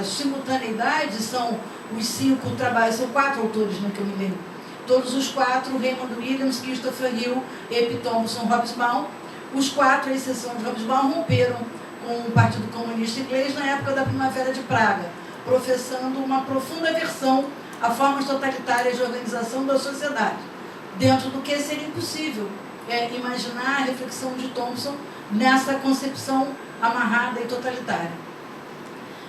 simultaneidade, são os 5 trabalhos, são 4 autores, né, que eu me lembro. Todos os 4, Raymond Williams, Christopher Hill, E.P. Thompson, Hobsbawm, os 4, à exceção de Hobsbawm, romperam com o Partido Comunista Inglês na época da Primavera de Praga, professando uma profunda aversão a formas totalitárias de organização da sociedade, dentro do que seria impossível imaginar a reflexão de Thompson nessa concepção amarrada e totalitária.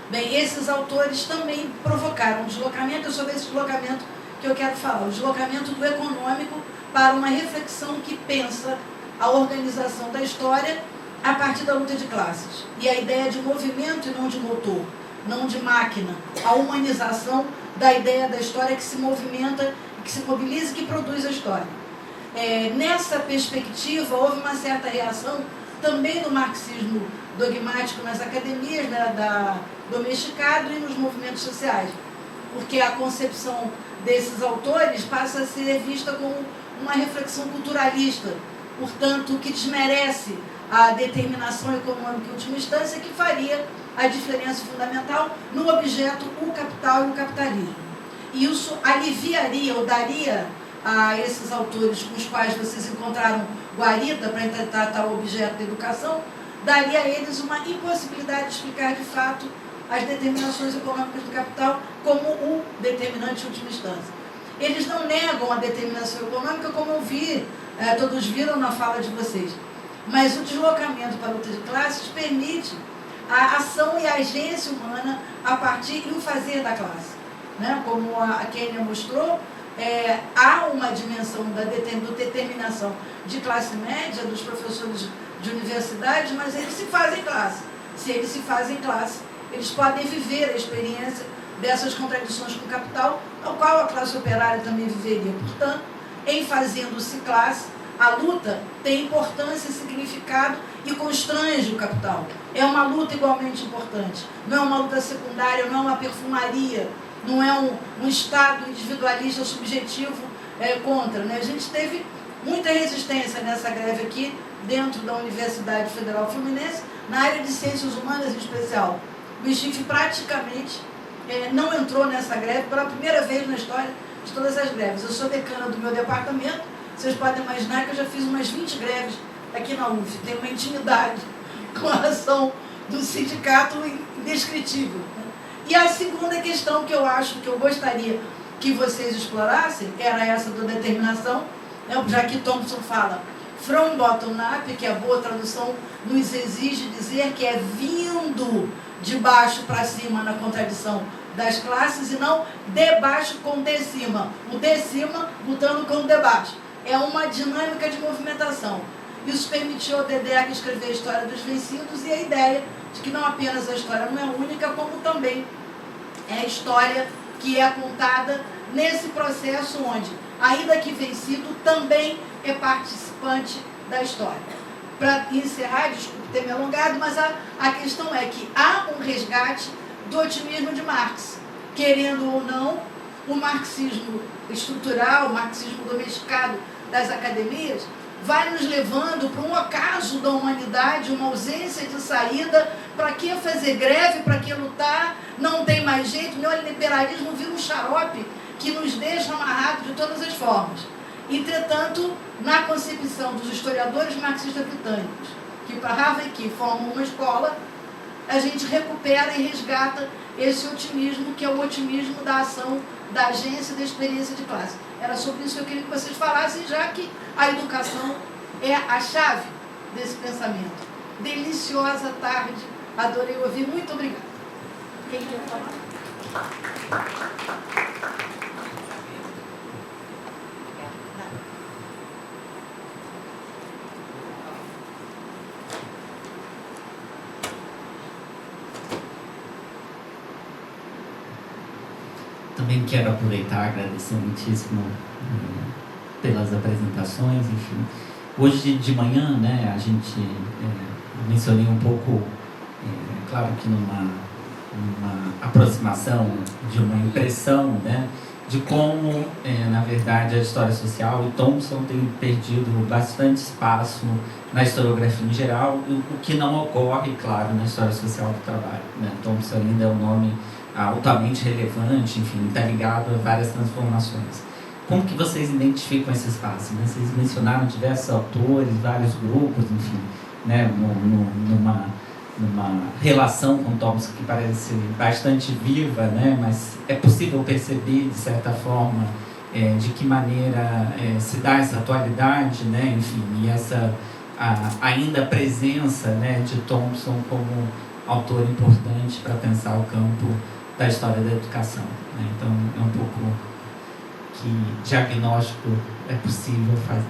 Bem, esses autores também provocaram um deslocamento, é sobre esse deslocamento que eu quero falar, o deslocamento do econômico para uma reflexão que pensa a organização da história a partir da luta de classes. E a ideia de movimento e não de motor, não de máquina, a humanização da ideia da história que se movimenta, que se mobiliza e que produz a história. Nessa perspectiva, houve uma certa reação também do marxismo dogmático nas academias, né, do mexicano e nos movimentos sociais, porque a concepção desses autores passa a ser vista como uma reflexão culturalista, portanto, que desmerece a determinação econômica em última instância, que faria a diferença fundamental no objeto o capital e o capitalismo. E isso aliviaria ou daria a esses autores com os quais vocês encontraram guarida para tratar o objeto da educação, daria a eles uma impossibilidade de explicar de fato as determinações econômicas do capital como o determinante em última instância. Eles não negam a determinação econômica, como eu vi, todos viram na fala de vocês, mas o deslocamento para a luta de classes permite a ação e a agência humana a partir e o fazer da classe. Né? Como a Kênia mostrou, há uma dimensão da determinação de classe média, dos professores de universidade, mas eles se fazem classe. Se eles se fazem classe, eles podem viver a experiência dessas contradições com o capital, ao qual a classe operária também viveria. Portanto, em fazendo-se classe, a luta tem importância e significado e constrange o capital. É uma luta igualmente importante. Não é uma luta secundária, não é uma perfumaria, não é um Estado individualista subjetivo contra. Né? A gente teve muita resistência nessa greve aqui, dentro da Universidade Federal Fluminense, na área de ciências humanas em especial. O ICHIF praticamente não entrou nessa greve pela primeira vez na história de todas as greves. Eu sou decana do meu departamento, vocês podem imaginar que eu já fiz umas 20 greves aqui na UF. Tenho uma intimidade com a ação do sindicato indescritível. E a segunda questão que eu acho que eu gostaria que vocês explorassem era essa da determinação, né? Já que Thompson fala from bottom up, que a boa tradução nos exige dizer que é vindo de baixo para cima na contradição das classes e não de baixo com de cima. O de cima lutando com o de baixo. É uma dinâmica de movimentação. Isso permitiu ao Dedek escrever a história dos vencidos e a ideia de que não apenas a história não é única, como também é a história que é contada nesse processo onde, ainda que vencido, também é participante da história. Para encerrar, desculpe ter me alongado, mas a questão é que há um resgate do otimismo de Marx. Querendo ou não, o marxismo estrutural, o marxismo domesticado das academias, vai nos levando para um acaso da humanidade, uma ausência de saída. Para que fazer greve, para que lutar, não tem mais jeito. O neoliberalismo vira um xarope que nos deixa amarrados de todas as formas. Entretanto, na concepção dos historiadores marxistas britânicos, que para Haveki formam uma escola, a gente recupera e resgata esse otimismo, que é o otimismo da ação da agência, da experiência de classe. Era sobre isso que eu queria que vocês falassem, já que a educação é a chave desse pensamento. Deliciosa tarde, adorei ouvir, muito obrigada. Quem quer falar? Também quero aproveitar, agradecer muitíssimo pelas apresentações, enfim. Hoje de manhã, né, a gente mencionei um pouco, claro que numa aproximação de uma impressão, né, de como, na verdade, a história social e Thompson tem perdido bastante espaço na historiografia em geral, o que não ocorre, claro, na história social do trabalho, né? Thompson ainda é um nome altamente relevante, enfim, está ligado a várias transformações. Como que vocês identificam esse espaço? Né? Vocês mencionaram diversos autores, vários grupos, enfim, né? numa relação com Thompson que parece bastante viva, né? Mas é possível perceber, de certa forma, de que maneira se dá essa atualidade, né? Enfim, e essa ainda presença, né, de Thompson como autor importante para pensar o campo da história da educação, né? Então, é um pouco que diagnóstico é possível fazer.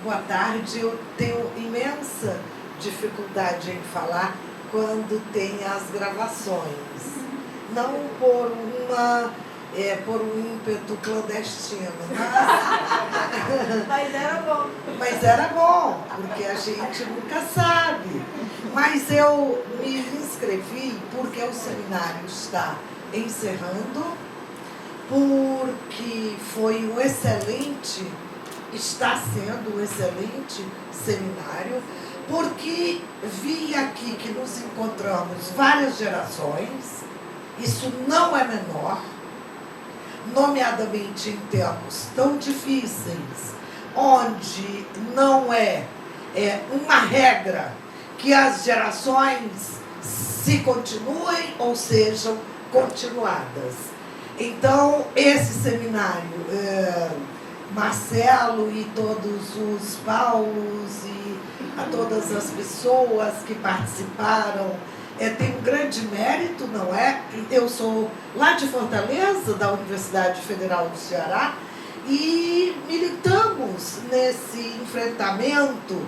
Boa tarde. Eu tenho imensa dificuldade em falar quando tem as gravações. Não por por um ímpeto clandestino, Mas era bom. Mas era bom, porque a gente nunca sabe. Mas eu me inscrevi porque o seminário está encerrando, porque foi um excelente, está sendo um excelente seminário, porque vi aqui que nos encontramos várias gerações, isso não é menor, nomeadamente em tempos tão difíceis, onde não é uma regra que as gerações se continuem ou sejam continuadas. Então, esse seminário, Marcelo e todos os Paulos e a todas as pessoas que participaram, tem um grande mérito, não é? Eu sou lá de Fortaleza, da Universidade Federal do Ceará, e militamos nesse enfrentamento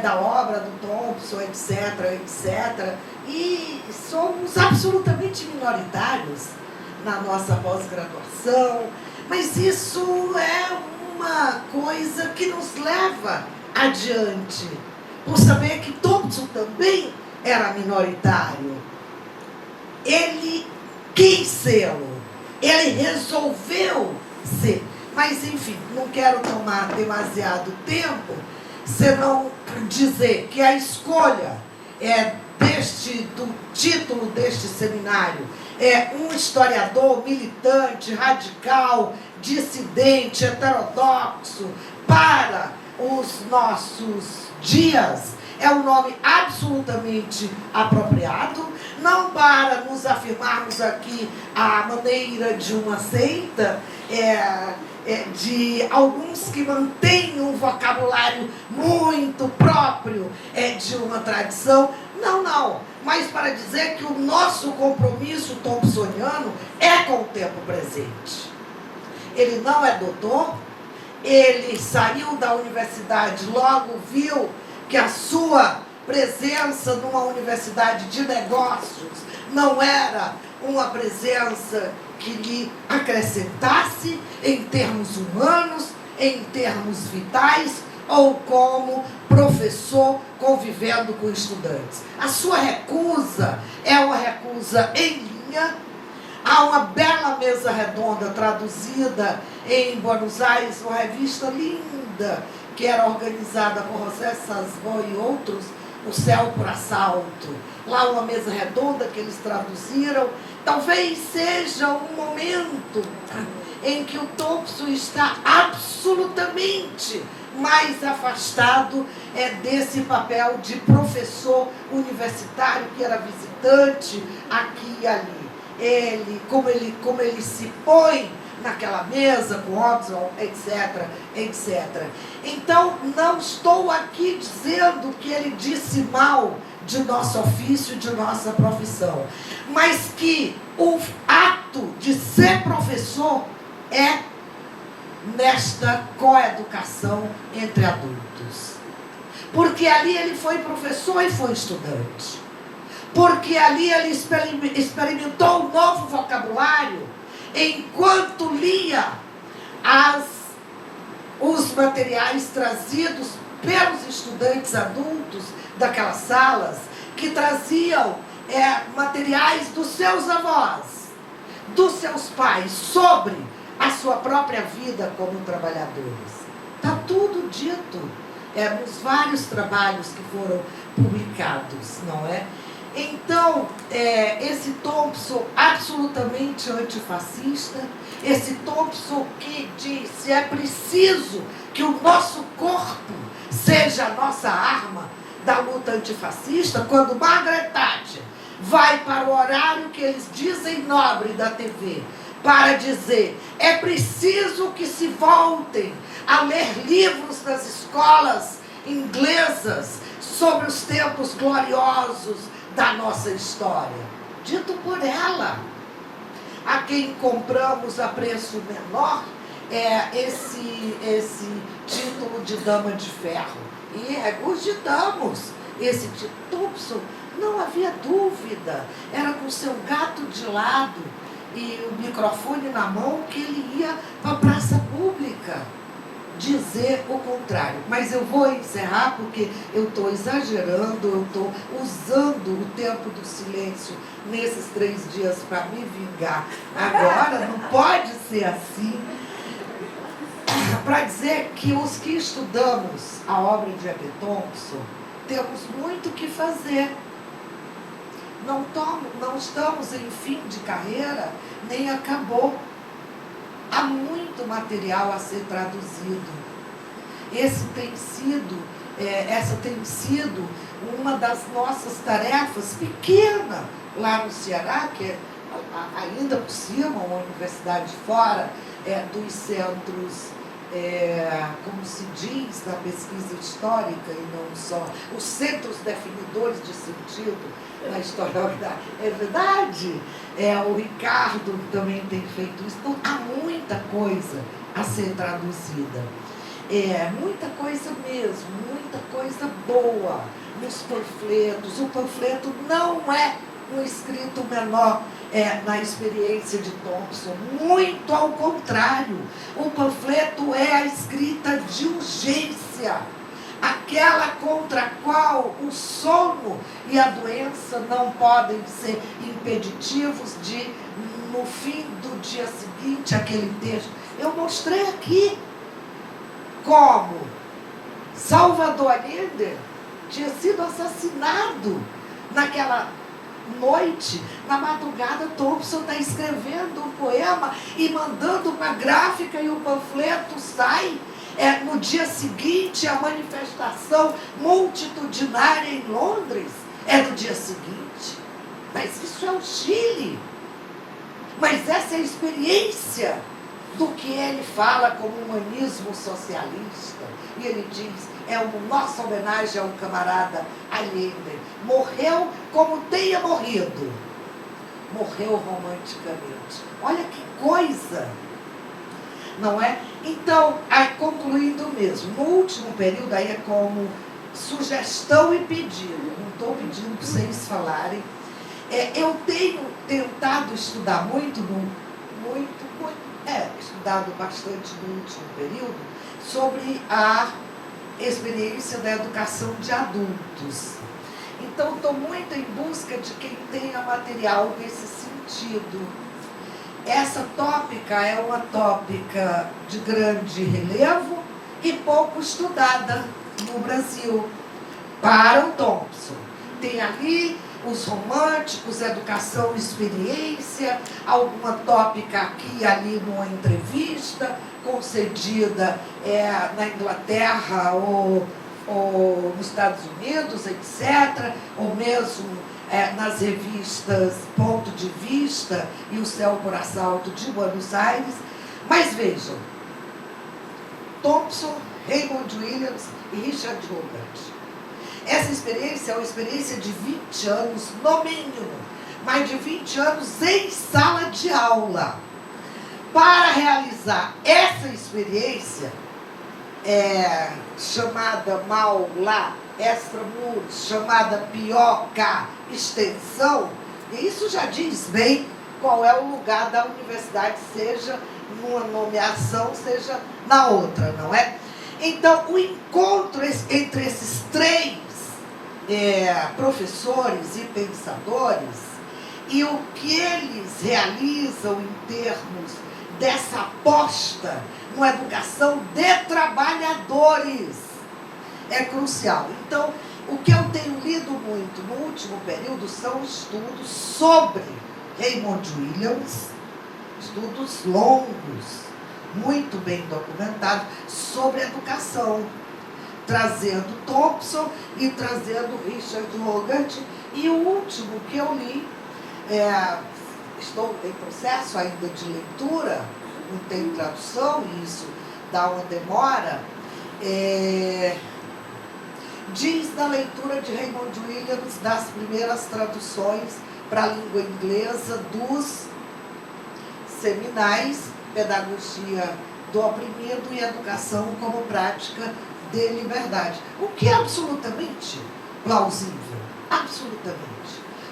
da obra do Thompson, etc., etc., e somos absolutamente minoritários na nossa pós-graduação, mas isso é uma coisa que nos leva adiante, por saber que Thompson também era minoritário. Ele quis sê-lo, ele resolveu ser. Mas, enfim, não quero tomar demasiado tempo, senão dizer que a escolha do título deste seminário é um historiador militante, radical, dissidente, heterodoxo para os nossos dias. É um nome absolutamente apropriado, não para nos afirmarmos aqui à maneira de uma seita, de alguns que mantêm um vocabulário muito próprio de uma tradição. Não, mas para dizer que o nosso compromisso thompsoniano é com o tempo presente. Ele não é doutor, ele saiu da universidade, logo viu que a sua presença numa universidade de negócios não era uma presença que lhe acrescentasse em termos humanos, em termos vitais, ou como professor convivendo com estudantes. A sua recusa é uma recusa em linha. Há uma bela mesa redonda traduzida em Buenos Aires, uma revista linda, que era organizada por José Sasbon e outros, O Céu por Assalto, lá uma mesa redonda que eles traduziram. Talvez seja um momento em que o Thompson está absolutamente mais afastado desse papel de professor universitário que era visitante aqui e ali. Como ele se põe naquela mesa com Oxford, etc, etc. Então, não estou aqui dizendo que ele disse mal de nosso ofício, de nossa profissão, mas que o ato de ser professor é nesta coeducação entre adultos. Porque ali ele foi professor e foi estudante. Porque ali ele experimentou um novo vocabulário enquanto lia os materiais trazidos pelos estudantes adultos daquelas salas, que traziam materiais dos seus avós, dos seus pais, sobre a sua própria vida como trabalhadores. Está tudo dito nos vários trabalhos que foram publicados, não é? Então, esse Thompson absolutamente antifascista, esse Thompson que disse: é preciso que o nosso corpo seja a nossa arma da luta antifascista, quando Margaret Thatcher vai para o horário que eles dizem nobre da TV, para dizer: é preciso que se voltem a ler livros nas escolas inglesas sobre os tempos gloriosos da nossa história. Dito por ela, a quem compramos a preço menor esse título de Dama de Ferro. E regurgitamos esse título. Thompson, não havia dúvida, era com seu gato de lado e o microfone na mão que ele ia para a praça pública dizer o contrário. Mas eu vou encerrar porque eu estou exagerando, eu estou usando o tempo do silêncio nesses 3 dias para me vingar. Agora não pode ser assim. Para dizer que os que estudamos a obra de Ebbe Thompson temos muito o que fazer. Não estamos em fim de carreira, nem acabou. Há muito material a ser traduzido. Essa tem sido uma das nossas tarefas pequena lá no Ceará, que é ainda por cima uma universidade fora dos centros, como se diz na pesquisa histórica e não só, os centros definidores de sentido na historiografia. É verdade, o Ricardo também tem feito isso. Então, há muita coisa a ser traduzida. Muita coisa mesmo, muita coisa boa nos panfletos. O panfleto não é um escrito menor na experiência de Thompson, muito ao contrário. O panfleto é a escrita de urgência, aquela contra a qual o sono e a doença não podem ser impeditivos de, no fim do dia seguinte, aquele texto. Eu mostrei aqui como Salvador Allende tinha sido assassinado naquela noite. Na madrugada, Thompson está escrevendo um poema e mandando uma gráfica, e o panfleto sai. No dia seguinte, a manifestação multitudinária em Londres no dia seguinte. Mas isso é o Chile. Mas essa é a experiência do que ele fala como humanismo socialista. E ele diz: é uma nossa homenagem ao camarada Allende. Morreu como tenha morrido. Morreu romanticamente. Olha que coisa, não é? Então, concluindo mesmo, no último período, aí é como sugestão e pedido. Não estou pedindo para vocês falarem. Eu tenho tentado estudar estudado bastante no último período sobre a experiência da educação de adultos. Então, estou muito em busca de quem tenha material nesse sentido. Essa tópica é uma tópica de grande relevo e pouco estudada no Brasil. para o Thompson. Tem ali os românticos, educação e experiência, alguma tópica aqui e ali numa entrevista concedida na Inglaterra ou nos Estados Unidos, etc., ou mesmo nas revistas Ponto de Vista e O Céu por Assalto de Buenos Aires. Mas vejam, Thompson, Raymond Williams e Richard Hogarth. Essa experiência é uma experiência de 20 anos, no mínimo, mais de 20 anos em sala de aula. Para realizar essa experiência, chamada mal lá, extramuros, chamada pioca, extensão, e isso já diz bem qual é o lugar da universidade, seja numa nomeação, seja na outra, não é? Então, o encontro entre esses três professores e pensadores e o que eles realizam em termos dessa aposta numa educação de trabalhadores é crucial. Então, o que eu tenho lido muito no último período são estudos sobre Raymond Williams, estudos longos, muito bem documentados, sobre educação, trazendo Thompson e trazendo Richard Hogarth. E o último que eu li, estou em processo ainda de leitura, não tem tradução, e isso dá uma demora, diz na leitura de Raymond Williams das primeiras traduções para a língua inglesa dos seminais Pedagogia do Oprimido e Educação como Prática de Liberdade. O que é absolutamente plausível. Absolutamente.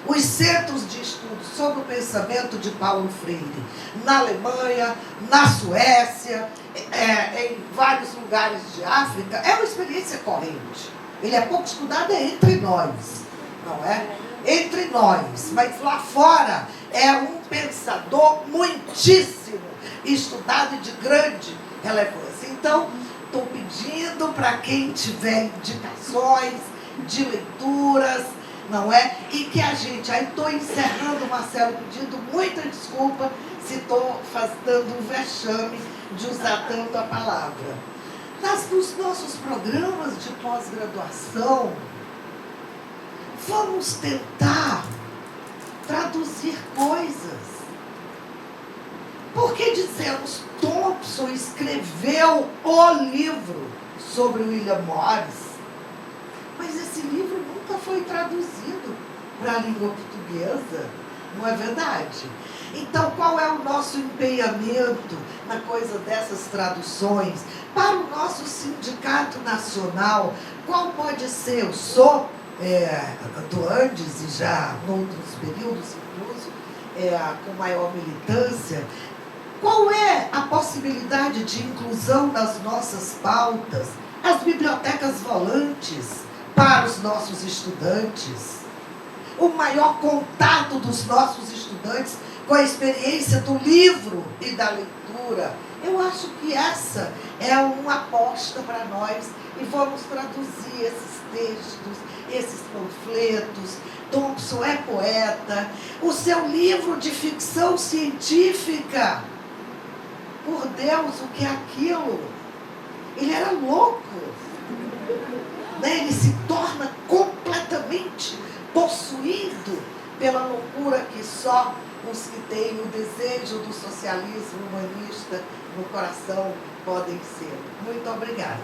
Os centros de estudo sobre o pensamento de Paulo Freire na Alemanha, na Suécia, em vários lugares de África, é uma experiência corrente. Ele é pouco estudado entre nós, não é? Entre nós, mas lá fora é um pensador muitíssimo estudado e de grande relevância. Então, estou pedindo para quem tiver indicações de leituras, não é? E que a gente, aí estou encerrando, Marcelo, pedindo muita desculpa se estou dando um vexame de usar tanto a palavra. Nos nossos programas de pós-graduação, vamos tentar traduzir coisas. Porque dizemos, Thompson escreveu o livro sobre William Morris, mas esse livro nunca foi traduzido para a língua portuguesa, não é verdade? Então, qual é o nosso empenhamento na coisa dessas traduções? Para o nosso sindicato nacional, qual pode ser? Eu sou do Andes e já em outros períodos, incluso, com maior militância. Qual é a possibilidade de inclusão das nossas pautas? As bibliotecas volantes para os nossos estudantes. O maior contato dos nossos estudantes com a experiência do livro e da leitura. Eu acho que essa é uma aposta para nós e vamos traduzir esses textos, esses panfletos. Thompson é poeta. O seu livro de ficção científica, por Deus, o que é aquilo? Ele era louco. Né? Ele se torna completamente possuído pela loucura que só os que têm o desejo do socialismo humanista no coração podem ser. Muito obrigada.